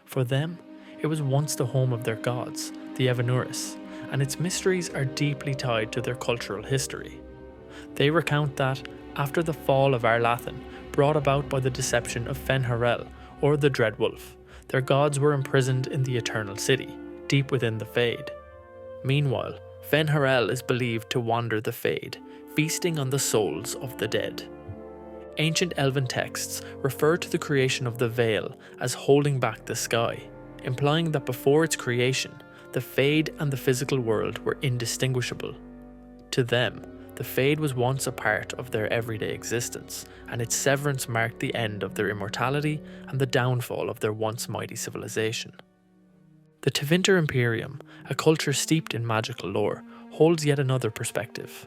For them, it was once the home of their gods, the Evanuris, and its mysteries are deeply tied to their cultural history. They recount that, after the fall of Arlathan, brought about by the deception of Fen'Harel, or the Dreadwolf, their gods were imprisoned in the Eternal City, deep within the Fade. Meanwhile, Fen'Harel is believed to wander the Fade, feasting on the souls of the dead. Ancient Elven texts refer to the creation of the Veil as holding back the sky, implying that before its creation, the Fade and the physical world were indistinguishable. To them, the Fade was once a part of their everyday existence, and its severance marked the end of their immortality and the downfall of their once mighty civilization. The Tevinter Imperium, a culture steeped in magical lore, holds yet another perspective.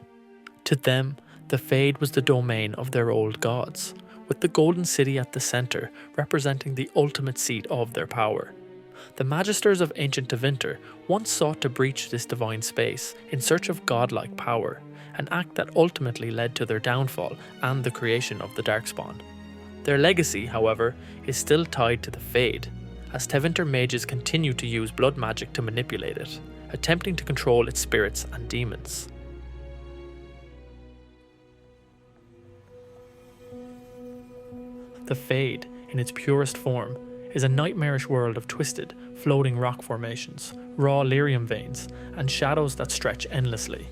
To them, the Fade was the domain of their old gods, with the Golden City at the centre representing the ultimate seat of their power. The Magisters of ancient Tevinter once sought to breach this divine space in search of godlike power, an act that ultimately led to their downfall and the creation of the Darkspawn. Their legacy, however, is still tied to the Fade, as Tevinter mages continue to use blood magic to manipulate it, attempting to control its spirits and demons. The Fade, in its purest form, is a nightmarish world of twisted, floating rock formations, raw lyrium veins, and shadows that stretch endlessly.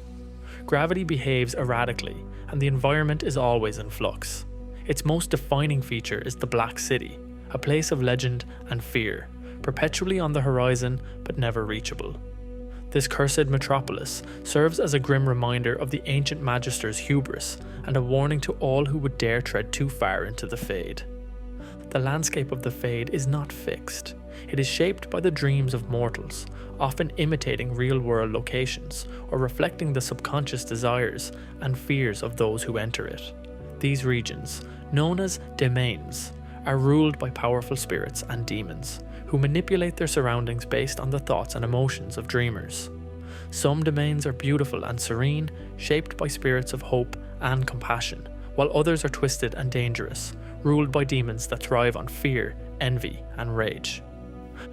Gravity behaves erratically, and the environment is always in flux. Its most defining feature is the Black City, a place of legend and fear, perpetually on the horizon but never reachable. This cursed metropolis serves as a grim reminder of the ancient Magister's hubris and a warning to all who would dare tread too far into the Fade. The landscape of the Fade is not fixed. It is shaped by the dreams of mortals, often imitating real-world locations or reflecting the subconscious desires and fears of those who enter it. These regions, known as domains, are ruled by powerful spirits and demons, who manipulate their surroundings based on the thoughts and emotions of dreamers. Some domains are beautiful and serene, shaped by spirits of hope and compassion, while others are twisted and dangerous, ruled by demons that thrive on fear, envy, and rage.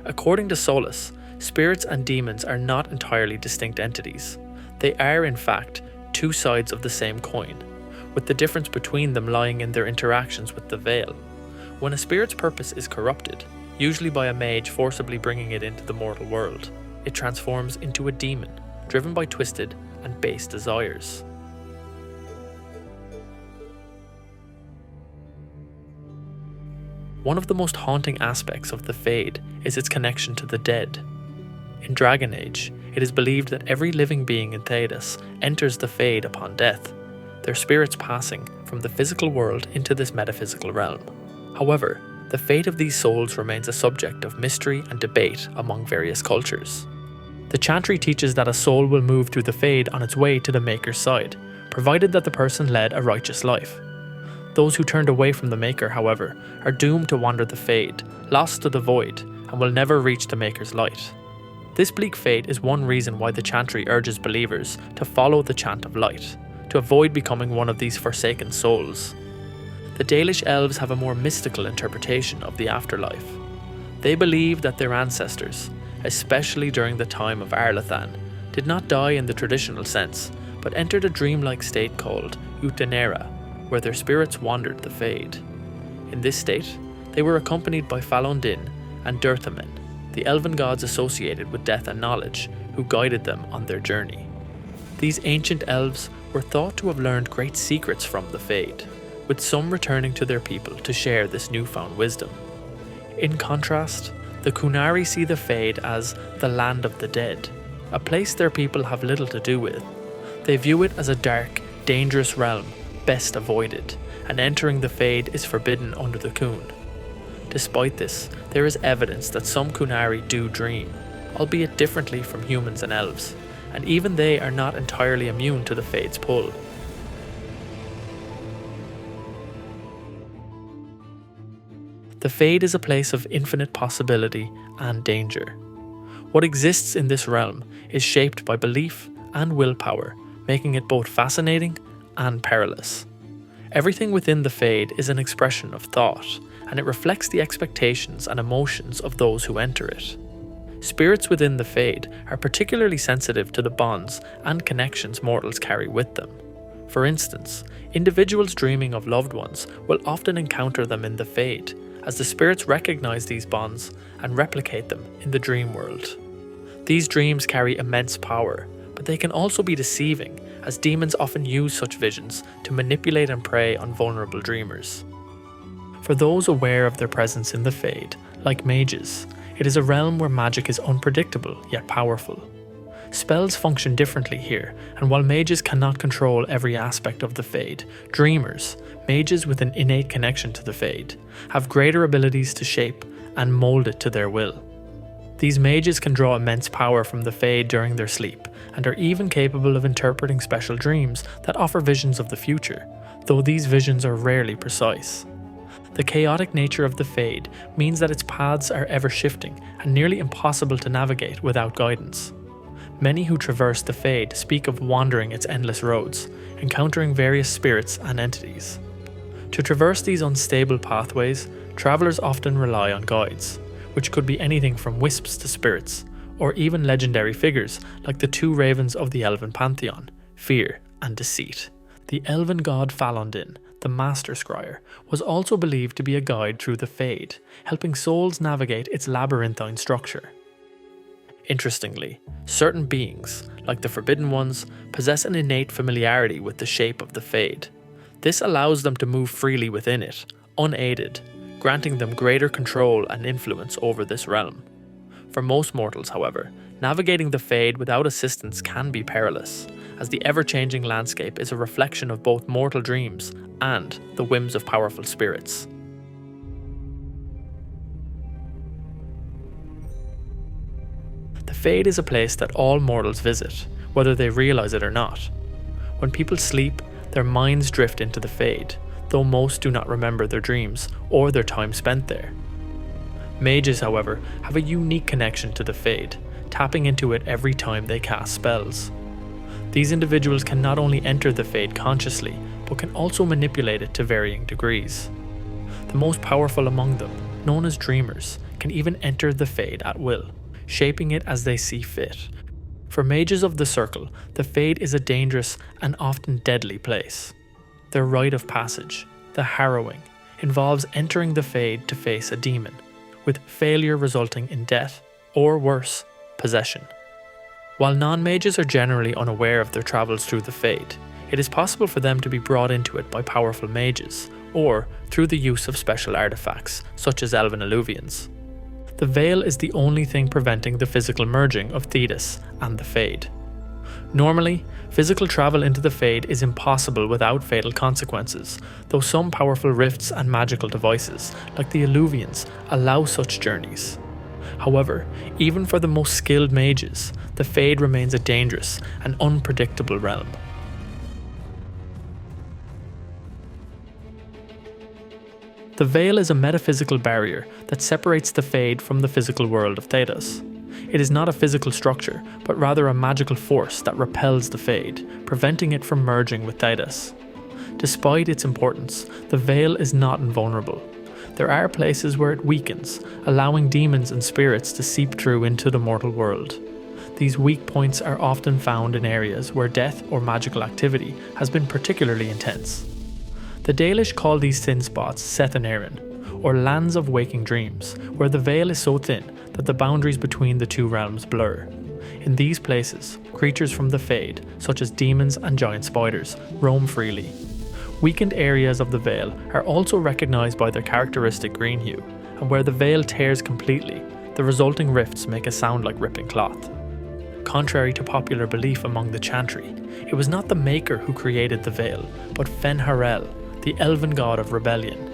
According to Solus, spirits and demons are not entirely distinct entities. They are, in fact, two sides of the same coin, with the difference between them lying in their interactions with the veil. When a spirit's purpose is corrupted, usually by a mage forcibly bringing it into the mortal world, it transforms into a demon, driven by twisted and base desires. One of the most haunting aspects of the Fade is its connection to the dead. In Dragon Age, it is believed that every living being in Thedas enters the Fade upon death, their spirits passing from the physical world into this metaphysical realm. However, the fate of these souls remains a subject of mystery and debate among various cultures. The Chantry teaches that a soul will move through the Fade on its way to the Maker's side, provided that the person led a righteous life. Those who turned away from the Maker, however, are doomed to wander the Fade, lost to the void, and will never reach the Maker's light. This bleak fate is one reason why the Chantry urges believers to follow the Chant of Light, to avoid becoming one of these forsaken souls. The Dalish elves have a more mystical interpretation of the afterlife. They believe that their ancestors, especially during the time of Arlathan, did not die in the traditional sense, but entered a dreamlike state called Utenera, where their spirits wandered the Fade. In this state, they were accompanied by Falon Din and Durthamen, the elven gods associated with death and knowledge, who guided them on their journey. These ancient elves were thought to have learned great secrets from the Fade, with some returning to their people to share this newfound wisdom. In contrast, the Qunari see the Fade as the land of the dead, a place their people have little to do with. They view it as a dark, dangerous realm, best avoided, and entering the Fade is forbidden under the Qun. Despite this, there is evidence that some Qunari do dream, albeit differently from humans and elves, and even they are not entirely immune to the Fade's pull. The Fade is a place of infinite possibility and danger. What exists in this realm is shaped by belief and willpower, making it both fascinating and perilous. Everything within the Fade is an expression of thought, and it reflects the expectations and emotions of those who enter it. Spirits within the Fade are particularly sensitive to the bonds and connections mortals carry with them. For instance, individuals dreaming of loved ones will often encounter them in the Fade, as the spirits recognize these bonds and replicate them in the dream world. These dreams carry immense power, but they can also be deceiving, as demons often use such visions to manipulate and prey on vulnerable dreamers. For those aware of their presence in the Fade, like mages, it is a realm where magic is unpredictable yet powerful. Spells function differently here, and while mages cannot control every aspect of the Fade, dreamers, mages with an innate connection to the Fade, have greater abilities to shape and mold it to their will. These mages can draw immense power from the Fade during their sleep, and are even capable of interpreting special dreams that offer visions of the future, though these visions are rarely precise. The chaotic nature of the Fade means that its paths are ever shifting and nearly impossible to navigate without guidance. Many who traverse the Fade speak of wandering its endless roads, encountering various spirits and entities. To traverse these unstable pathways, travelers often rely on guides, which could be anything from wisps to spirits, or even legendary figures like the two ravens of the Elven Pantheon, Fear and Deceit. The Elven god Falon Din, the Master Scryer, was also believed to be a guide through the Fade, helping souls navigate its labyrinthine structure. Interestingly, certain beings, like the Forbidden Ones, possess an innate familiarity with the shape of the Fade. This allows them to move freely within it, unaided, granting them greater control and influence over this realm. For most mortals, however, navigating the Fade without assistance can be perilous, as the ever-changing landscape is a reflection of both mortal dreams and the whims of powerful spirits. The Fade is a place that all mortals visit, whether they realize it or not. When people sleep, their minds drift into the Fade, though most do not remember their dreams or their time spent there. Mages, however, have a unique connection to the Fade, tapping into it every time they cast spells. These individuals can not only enter the Fade consciously, but can also manipulate it to varying degrees. The most powerful among them, known as Dreamers, can even enter the Fade at will, shaping it as they see fit. For mages of the Circle, the Fade is a dangerous and often deadly place. Their rite of passage, the Harrowing, involves entering the Fade to face a demon, with failure resulting in death, or worse, possession. While non-mages are generally unaware of their travels through the Fade, it is possible for them to be brought into it by powerful mages, or through the use of special artifacts, such as Elven Alluvians. The Veil is the only thing preventing the physical merging of Thedas and the Fade. Normally, physical travel into the Fade is impossible without fatal consequences, though some powerful rifts and magical devices, like the Alluvians, allow such journeys. However, even for the most skilled mages, the Fade remains a dangerous and unpredictable realm. The Veil is a metaphysical barrier that separates the Fade from the physical world of Thedas. It is not a physical structure, but rather a magical force that repels the Fade, preventing it from merging with Thedas. Despite its importance, the Veil is not invulnerable. There are places where it weakens, allowing demons and spirits to seep through into the mortal world. These weak points are often found in areas where death or magical activity has been particularly intense. The Dalish call these thin spots Sethanerin, or lands of waking dreams, where the Veil is so thin that the boundaries between the two realms blur. In these places, creatures from the Fade, such as demons and giant spiders, roam freely. Weakened areas of the Veil are also recognised by their characteristic green hue, and where the Veil tears completely, the resulting rifts make a sound like ripping cloth. Contrary to popular belief among the Chantry, it was not the Maker who created the Veil, but Fen'Harel, the Elven god of rebellion.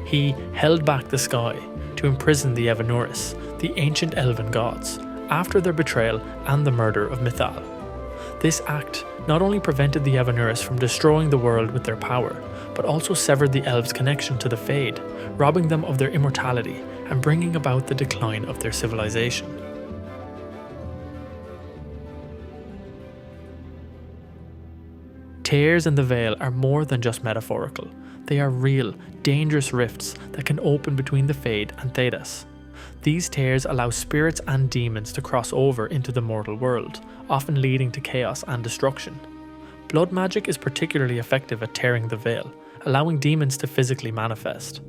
He held back the sky to imprison the Evanuris, the ancient Elven gods, after their betrayal and the murder of Mithal. This act not only prevented the Evanuris from destroying the world with their power, but also severed the elves' connection to the Fade, robbing them of their immortality and bringing about the decline of their civilization. Tears in the Veil are more than just metaphorical. They are real, dangerous rifts that can open between the Fade and Thedas. These tears allow spirits and demons to cross over into the mortal world, often leading to chaos and destruction. Blood magic is particularly effective at tearing the Veil, allowing demons to physically manifest.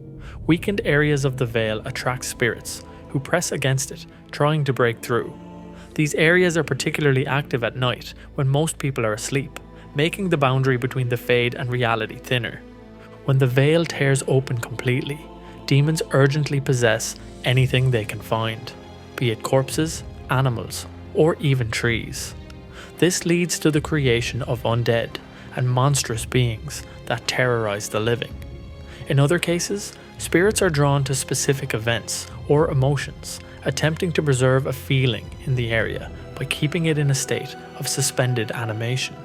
Weakened areas of the Veil attract spirits, who press against it, trying to break through. These areas are particularly active at night, when most people are asleep, making the boundary between the Fade and reality thinner. When the Veil tears open completely, demons urgently possess anything they can find, be it corpses, animals, or even trees. This leads to the creation of undead and monstrous beings that terrorize the living. In other cases, spirits are drawn to specific events or emotions, attempting to preserve a feeling in the area by keeping it in a state of suspended animation.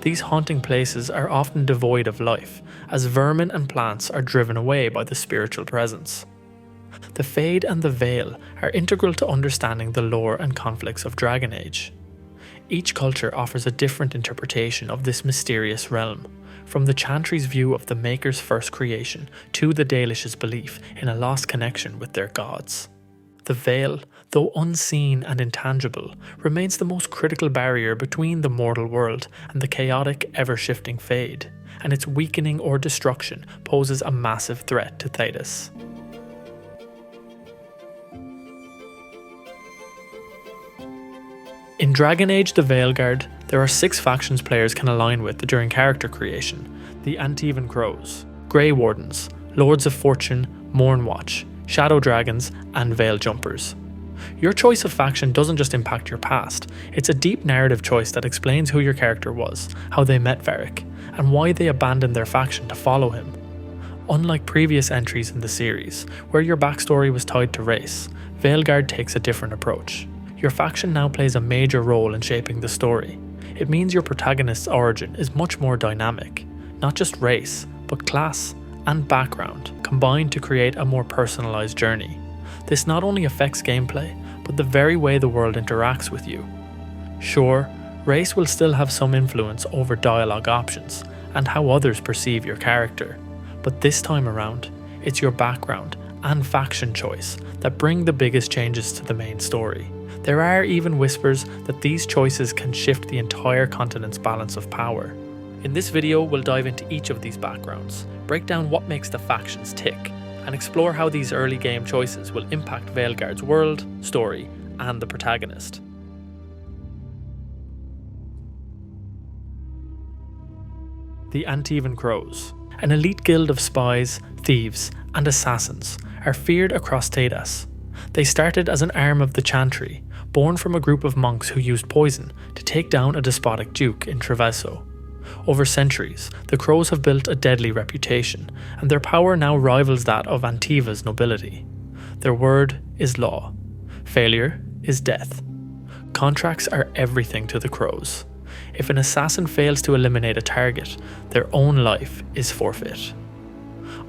These haunting places are often devoid of life, as vermin and plants are driven away by the spiritual presence. The Fade and the Veil are integral to understanding the lore and conflicts of Dragon Age. Each culture offers a different interpretation of this mysterious realm, from the Chantry's view of the Maker's first creation to the Dalish's belief in a lost connection with their gods. The Veil, though unseen and intangible, remains the most critical barrier between the mortal world and the chaotic, ever-shifting Fade, and its weakening or destruction poses a massive threat to Thedas. In Dragon Age the Veilguard, there are 6 factions players can align with during character creation: the Antivan Crows, Grey Wardens, Lords of Fortune, Mournwatch, Shadow Dragons, and Veil Jumpers. Your choice of faction doesn't just impact your past, it's a deep narrative choice that explains who your character was, how they met Varric, and why they abandoned their faction to follow him. Unlike previous entries in the series, where your backstory was tied to race, Veilguard takes a different approach. Your faction now plays a major role in shaping the story. It means your protagonist's origin is much more dynamic, not just race, but class and background combine to create a more personalised journey. This not only affects gameplay, but the very way the world interacts with you. Sure, race will still have some influence over dialogue options and how others perceive your character, but this time around, it's your background and faction choice that bring the biggest changes to the main story. There are even whispers that these choices can shift the entire continent's balance of power. In this video, we'll dive into each of these backgrounds, break down what makes the factions tick, and explore how these early game choices will impact Veilguard's world, story, and the protagonist. The Antivan Crows, an elite guild of spies, thieves, and assassins, are feared across Thedas. They started as an arm of the Chantry, born from a group of monks who used poison to take down a despotic duke in Treveso. Over centuries, the Crows have built a deadly reputation, and their power now rivals that of Antiva's nobility. Their word is law. Failure is death. Contracts are everything to the Crows. If an assassin fails to eliminate a target, their own life is forfeit.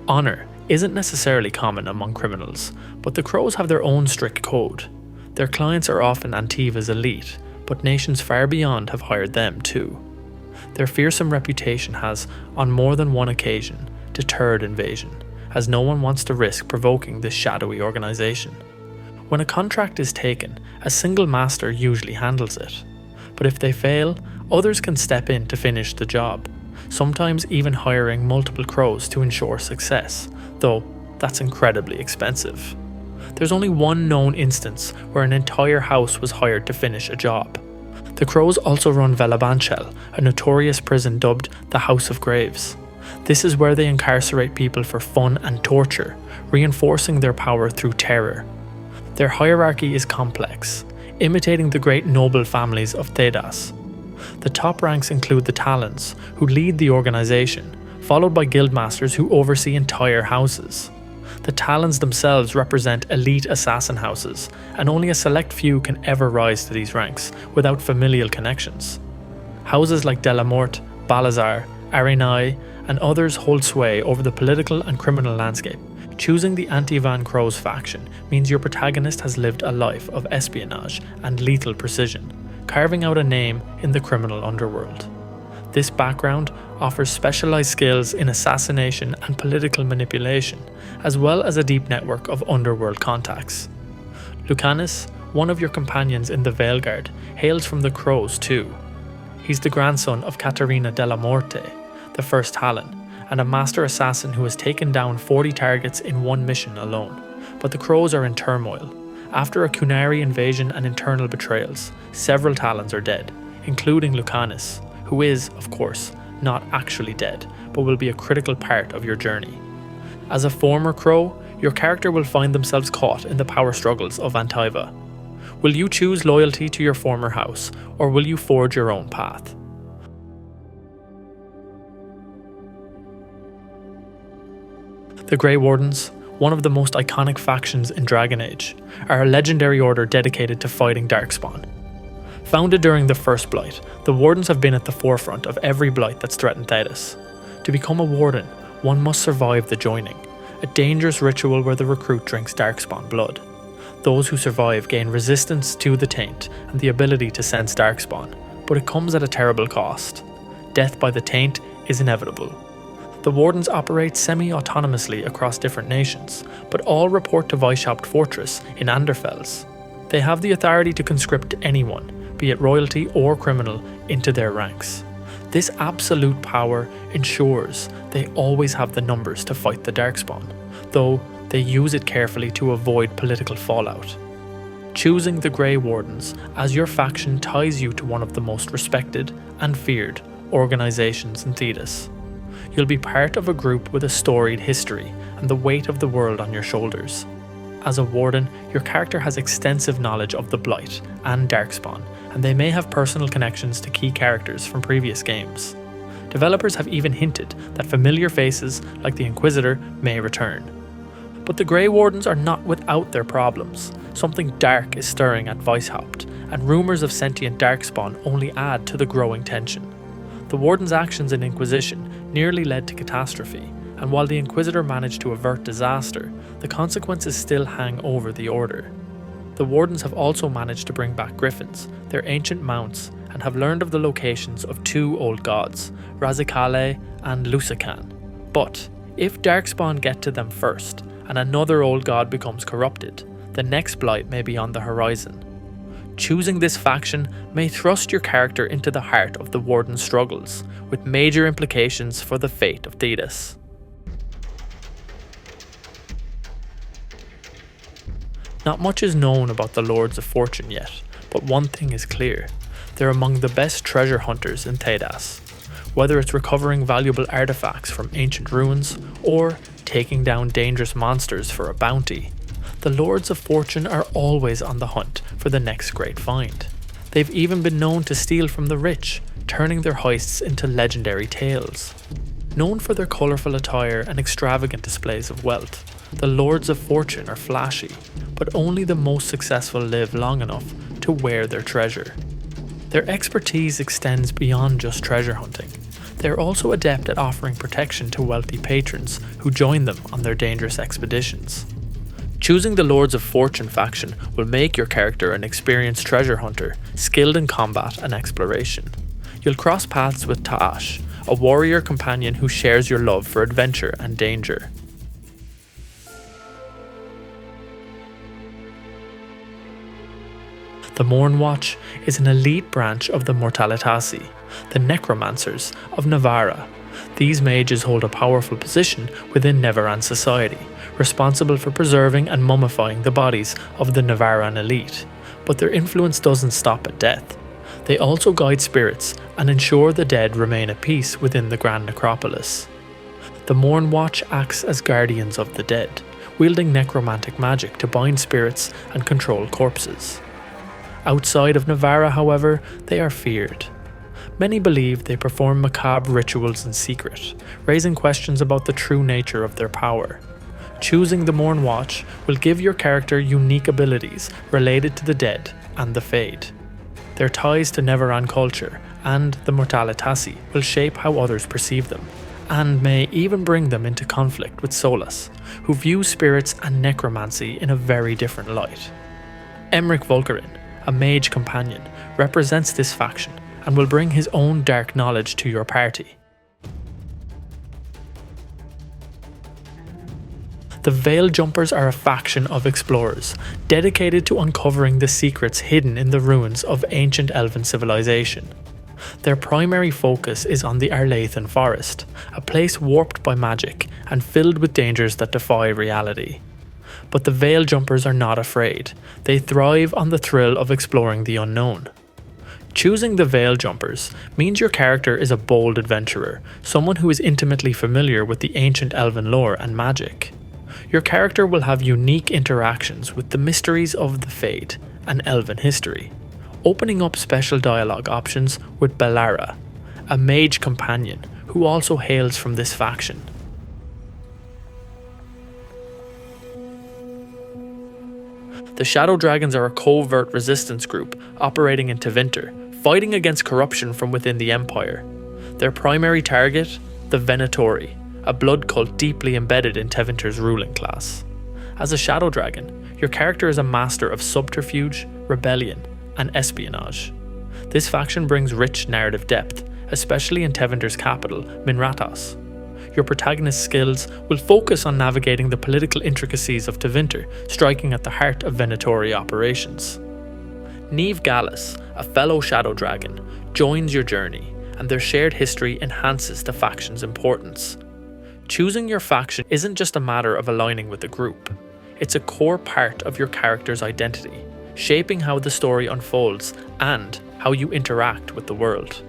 Honor isn't necessarily common among criminals, but the Crows have their own strict code. Their clients are often Antiva's elite, but nations far beyond have hired them too. Their fearsome reputation has, on more than one occasion, deterred invasion, as no one wants to risk provoking this shadowy organisation. When a contract is taken, a single master usually handles it. But if they fail, others can step in to finish the job, sometimes even hiring multiple Crows to ensure success, though that's incredibly expensive. There's only one known instance where an entire house was hired to finish a job. The Crows also run Velabanchel, a notorious prison dubbed the House of Graves. This is where they incarcerate people for fun and torture, reinforcing their power through terror. Their hierarchy is complex, imitating the great noble families of Thedas. The top ranks include the Talons, who lead the organisation, followed by guildmasters who oversee entire houses. The Talons themselves represent elite assassin houses, and only a select few can ever rise to these ranks without familial connections. Houses like Delamorte, Balazar, Arenai, and others hold sway over the political and criminal landscape. Choosing the Antivan Crows faction means your protagonist has lived a life of espionage and lethal precision, carving out a name in the criminal underworld. This background offers specialised skills in assassination and political manipulation, as well as a deep network of underworld contacts. Lucanus, one of your companions in the Veilguard, hails from the Crows too. He's the grandson of Caterina della Morte, the first Talon, and a master assassin who has taken down 40 targets in one mission alone. But the Crows are in turmoil. After a Qunari invasion and internal betrayals, several Talons are dead, including Lucanus, who is, of course, not actually dead, but will be a critical part of your journey. As a former Crow, your character will find themselves caught in the power struggles of Antiva. Will you choose loyalty to your former house, or will you forge your own path? The Grey Wardens, one of the most iconic factions in Dragon Age, are a legendary order dedicated to fighting Darkspawn. Founded during the First Blight, the Wardens have been at the forefront of every blight that's threatened Thedas. To become a Warden, one must survive the Joining, a dangerous ritual where the recruit drinks Darkspawn blood. Those who survive gain resistance to the Taint and the ability to sense Darkspawn, but it comes at a terrible cost. Death by the Taint is inevitable. The Wardens operate semi-autonomously across different nations, but all report to Weishaupt Fortress in Anderfels. They have the authority to conscript anyone, be it royalty or criminal, into their ranks. This absolute power ensures they always have the numbers to fight the Darkspawn, though they use it carefully to avoid political fallout. Choosing the Grey Wardens as your faction ties you to one of the most respected and feared organisations in Thedas. You'll be part of a group with a storied history and the weight of the world on your shoulders. As a Warden, your character has extensive knowledge of the Blight and Darkspawn, and they may have personal connections to key characters from previous games. Developers have even hinted that familiar faces like the Inquisitor may return. But the Grey Wardens are not without their problems. Something dark is stirring at Weishaupt, and rumours of sentient Darkspawn only add to the growing tension. The Warden's actions in Inquisition nearly led to catastrophe, and while the Inquisitor managed to avert disaster, the consequences still hang over the Order. The Wardens have also managed to bring back griffins, their ancient mounts, and have learned of the locations of two old gods, Razikale and Lusican. But if Darkspawn get to them first, and another old god becomes corrupted, the next blight may be on the horizon. Choosing this faction may thrust your character into the heart of the Warden's struggles, with major implications for the fate of Thedas. Not much is known about the Lords of Fortune yet, but one thing is clear: they're among the best treasure hunters in Thedas. Whether it's recovering valuable artifacts from ancient ruins, or taking down dangerous monsters for a bounty, the Lords of Fortune are always on the hunt for the next great find. They've even been known to steal from the rich, turning their heists into legendary tales. Known for their colourful attire and extravagant displays of wealth, the Lords of Fortune are flashy, but only the most successful live long enough to wear their treasure. Their expertise extends beyond just treasure hunting. They are also adept at offering protection to wealthy patrons who join them on their dangerous expeditions. Choosing the Lords of Fortune faction will make your character an experienced treasure hunter, skilled in combat and exploration. You'll cross paths with Ta'ash, a warrior companion who shares your love for adventure and danger. The Mournwatch is an elite branch of the Mortalitasi, the necromancers of Navarra. These mages hold a powerful position within Nevaran society, responsible for preserving and mummifying the bodies of the Navaran elite, but their influence doesn't stop at death. They also guide spirits and ensure the dead remain at peace within the Grand Necropolis. The Mournwatch acts as guardians of the dead, wielding necromantic magic to bind spirits and control corpses. Outside of Navarra, however, they are feared. Many believe they perform macabre rituals in secret, raising questions about the true nature of their power. Choosing the Mournwatch will give your character unique abilities related to the dead and the Fade. Their ties to Nevaran culture and the Mortalitasi will shape how others perceive them, and may even bring them into conflict with Solas, who view spirits and necromancy in a very different light. Emmerich Volkerin, a mage companion, represents this faction and will bring his own dark knowledge to your party. The Veil Jumpers are a faction of explorers, dedicated to uncovering the secrets hidden in the ruins of ancient Elven civilization. Their primary focus is on the Arlathan Forest, a place warped by magic and filled with dangers that defy reality. But the Veil Jumpers are not afraid. They thrive on the thrill of exploring the unknown. Choosing the Veil Jumpers means your character is a bold adventurer, someone who is intimately familiar with the ancient Elven lore and magic. Your character will have unique interactions with the mysteries of the Fade and Elven history, opening up special dialogue options with Bellara, a mage companion who also hails from this faction. The Shadow Dragons are a covert resistance group operating in Tevinter, fighting against corruption from within the Empire. Their primary target? The Venatori, a blood cult deeply embedded in Tevinter's ruling class. As a Shadow Dragon, your character is a master of subterfuge, rebellion, and espionage. This faction brings rich narrative depth, especially in Tevinter's capital, Minrathous. Your protagonist's skills will focus on navigating the political intricacies of Tevinter, striking at the heart of Venatori operations. Neve Gallus, a fellow Shadow Dragon, joins your journey, and their shared history enhances the faction's importance. Choosing your faction isn't just a matter of aligning with the group. It's a core part of your character's identity, shaping how the story unfolds and how you interact with the world.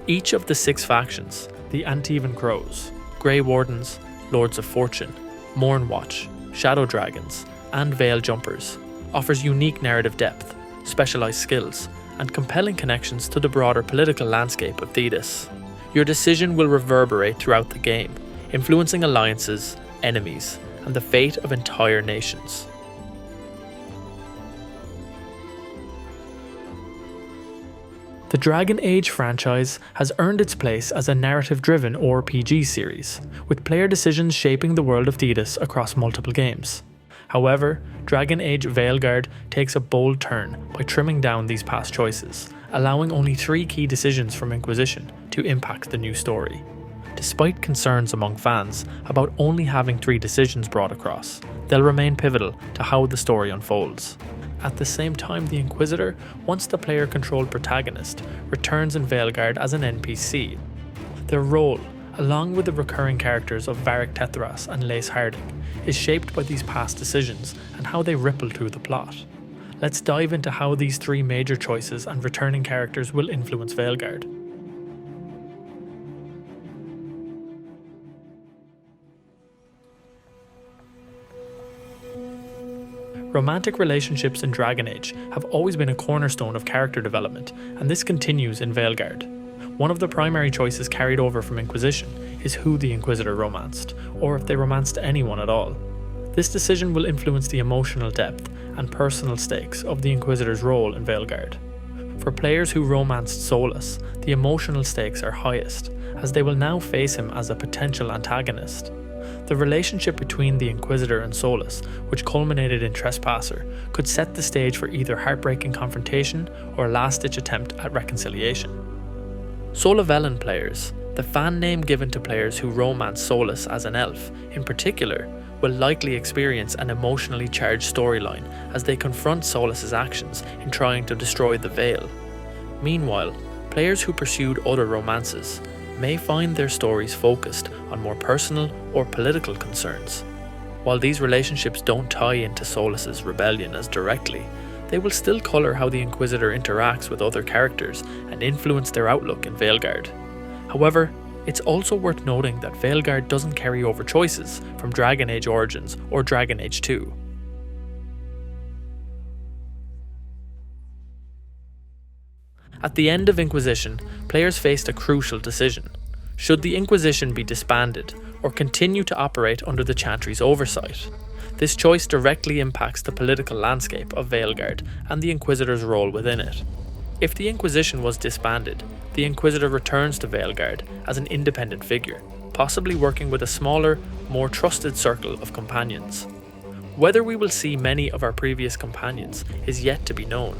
Each of the 6 factions, the Antivan Crows, Grey Wardens, Lords of Fortune, Mournwatch, Shadow Dragons, and Veil Jumpers, offers unique narrative depth, specialised skills, and compelling connections to the broader political landscape of Thedas. Your decision will reverberate throughout the game, influencing alliances, enemies, and the fate of entire nations. The The Dragon Age franchise has earned its place as a narrative-driven RPG series, with player decisions shaping the world of Thedas across multiple games. However, Dragon Age Veilguard takes a bold turn by trimming down these past choices, allowing only 3 key decisions from Inquisition to impact the new story. Despite concerns among fans about only having 3 decisions brought across, they'll remain pivotal to how the story unfolds. At the same time, the Inquisitor, once the player-controlled protagonist, returns in Veilguard as an NPC. Their role, along with the recurring characters of Varric Thedas and Lace Harding, is shaped by these past decisions and how they ripple through the plot. Let's dive into how these 3 major choices and returning characters will influence Veilguard. Romantic relationships in Dragon Age have always been a cornerstone of character development, and this continues in Veilguard. One of the primary choices carried over from Inquisition is who the Inquisitor romanced, or if they romanced anyone at all. This decision will influence the emotional depth and personal stakes of the Inquisitor's role in Veilguard. For players who romanced Solas, the emotional stakes are highest, as they will now face him as a potential antagonist. The relationship between the Inquisitor and Solas, which culminated in Trespasser, could set the stage for either heartbreaking confrontation or a last-ditch attempt at reconciliation. Solavellan players, the fan name given to players who romance Solas as an elf, in particular, will likely experience an emotionally charged storyline as they confront Solas's actions in trying to destroy the Veil. Meanwhile, players who pursued other romances may find their stories focused on more personal or political concerns. While these relationships don't tie into Solas's rebellion as directly, they will still colour how the Inquisitor interacts with other characters and influence their outlook in Veilguard. However, it's also worth noting that Veilguard doesn't carry over choices from Dragon Age Origins or Dragon Age 2. At the end of Inquisition, players faced a crucial decision. Should the Inquisition be disbanded or continue to operate under the Chantry's oversight? This choice directly impacts the political landscape of Veilguard and the Inquisitor's role within it. If the Inquisition was disbanded, the Inquisitor returns to Veilguard as an independent figure, possibly working with a smaller, more trusted circle of companions. Whether we will see many of our previous companions is yet to be known.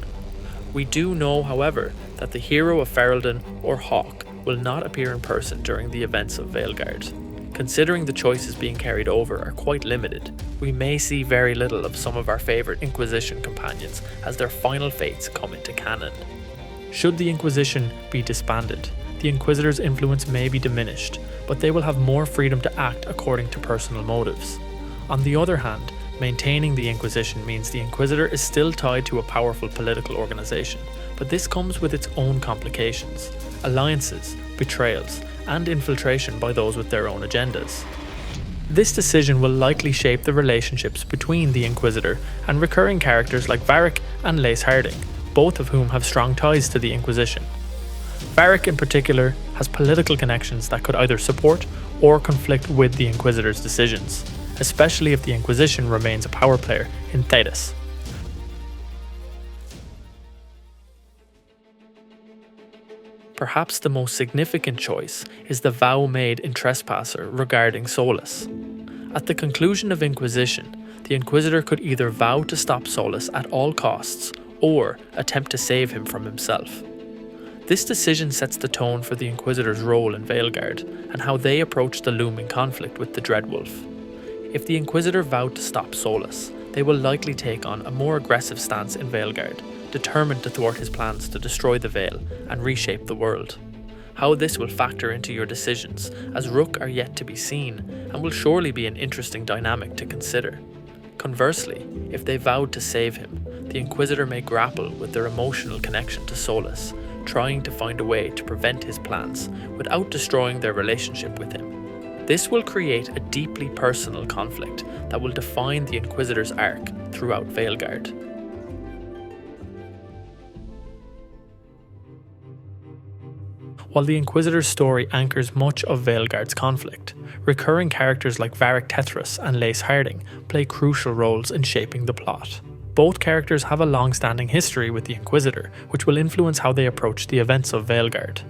We do know, however, that the hero of Ferelden or Hawke will not appear in person during the events of Veilguard. Considering the choices being carried over are quite limited, we may see very little of some of our favourite Inquisition companions as their final fates come into canon. Should the Inquisition be disbanded, the Inquisitor's influence may be diminished, but they will have more freedom to act according to personal motives. On the other hand, maintaining the Inquisition means the Inquisitor is still tied to a powerful political organisation, but this comes with its own complications: alliances, betrayals, and infiltration by those with their own agendas. This decision will likely shape the relationships between the Inquisitor and recurring characters like Varric and Lace Harding, both of whom have strong ties to the Inquisition. Varric in particular has political connections that could either support or conflict with the Inquisitor's decisions, especially if the Inquisition remains a power player in Thedas. Perhaps the most significant choice is the vow made in Trespasser regarding Solas. At the conclusion of Inquisition, the Inquisitor could either vow to stop Solas at all costs or attempt to save him from himself. This decision sets the tone for the Inquisitor's role in Veilguard and how they approach the looming conflict with the Dreadwolf. If the Inquisitor vowed to stop Solas, they will likely take on a more aggressive stance in Veilguard, determined to thwart his plans to destroy the Veil and reshape the world. How this will factor into your decisions as Rook are yet to be seen and will surely be an interesting dynamic to consider. Conversely, if they vowed to save him, the Inquisitor may grapple with their emotional connection to Solas, trying to find a way to prevent his plans without destroying their relationship with him. This will create a deeply personal conflict that will define the Inquisitor's arc throughout Veilguard. While the Inquisitor's story anchors much of Veilguard's conflict, recurring characters like Varric Thedas and Lace Harding play crucial roles in shaping the plot. Both characters have a long-standing history with the Inquisitor, which will influence how they approach the events of Veilguard.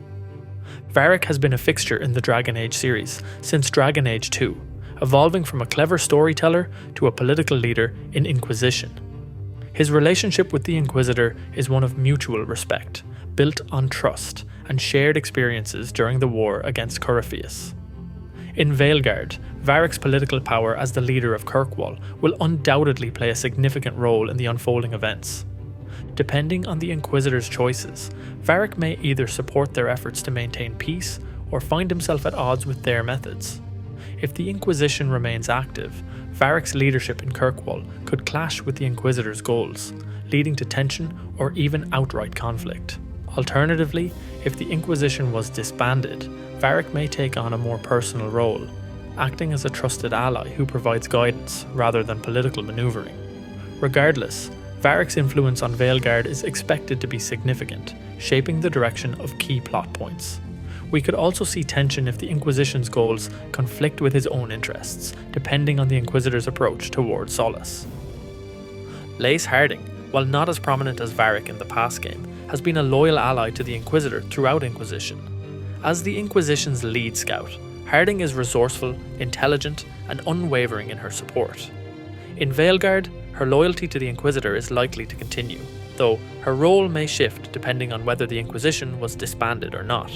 Varric has been a fixture in the Dragon Age series since Dragon Age 2, evolving from a clever storyteller to a political leader in Inquisition. His relationship with the Inquisitor is one of mutual respect, built on trust and shared experiences during the war against Corypheus. In Veilguard, Varric's political power as the leader of Kirkwall will undoubtedly play a significant role in the unfolding events. Depending on the Inquisitor's choices, Varric may either support their efforts to maintain peace or find himself at odds with their methods. If the Inquisition remains active, Varric's leadership in Kirkwall could clash with the Inquisitor's goals, leading to tension or even outright conflict. Alternatively, if the Inquisition was disbanded, Varric may take on a more personal role, acting as a trusted ally who provides guidance rather than political maneuvering. Regardless, Varric's influence on Veilguard is expected to be significant, shaping the direction of key plot points. We could also see tension if the Inquisition's goals conflict with his own interests, depending on the Inquisitor's approach towards Solas. Lace Harding, while not as prominent as Varric in the past game, has been a loyal ally to the Inquisitor throughout Inquisition. As the Inquisition's lead scout, Harding is resourceful, intelligent, and unwavering in her support. In Veilguard, her loyalty to the Inquisitor is likely to continue, though her role may shift depending on whether the Inquisition was disbanded or not.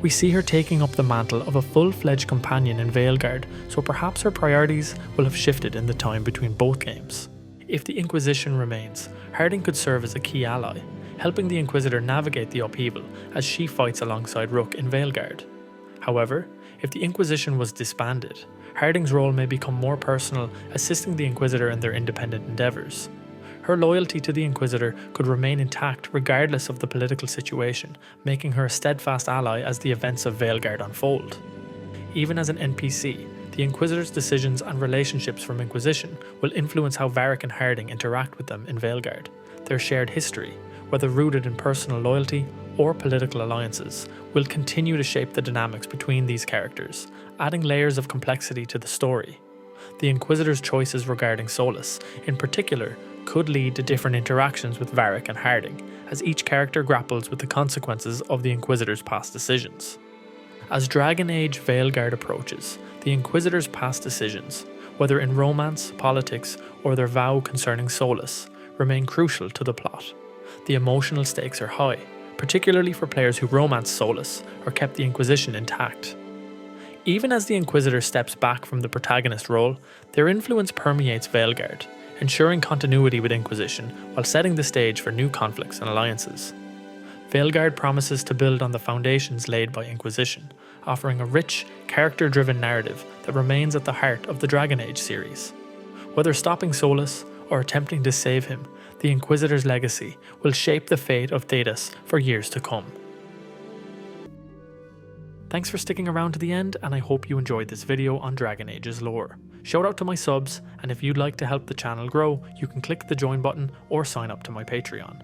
We see her taking up the mantle of a full-fledged companion in Veilguard, so perhaps her priorities will have shifted in the time between both games. If the Inquisition remains, Harding could serve as a key ally, helping the Inquisitor navigate the upheaval as she fights alongside Rook in Veilguard. However, if the Inquisition was disbanded, Harding's role may become more personal, assisting the Inquisitor in their independent endeavours. Her loyalty to the Inquisitor could remain intact regardless of the political situation, making her a steadfast ally as the events of Veilguard unfold. Even as an NPC, the Inquisitor's decisions and relationships from Inquisition will influence how Varric and Harding interact with them in Veilguard. Their shared history, whether rooted in personal loyalty or political alliances, will continue to shape the dynamics between these characters, adding layers of complexity to the story. The Inquisitor's choices regarding Solas, in particular, could lead to different interactions with Varric and Harding, as each character grapples with the consequences of the Inquisitor's past decisions. As Dragon Age Veilguard approaches, the Inquisitor's past decisions, whether in romance, politics, or their vow concerning Solas, remain crucial to the plot. The emotional stakes are high, particularly for players who romanced Solas or kept the Inquisition intact. Even as the Inquisitor steps back from the protagonist role, their influence permeates Veilguard, ensuring continuity with Inquisition while setting the stage for new conflicts and alliances. Veilguard promises to build on the foundations laid by Inquisition, offering a rich, character-driven narrative that remains at the heart of the Dragon Age series. Whether stopping Solas or attempting to save him, the Inquisitor's legacy will shape the fate of Thedas for years to come. Thanks for sticking around to the end, and I hope you enjoyed this video on Dragon Age's lore. Shout out to my subs, and if you'd like to help the channel grow, you can click the join button or sign up to my Patreon.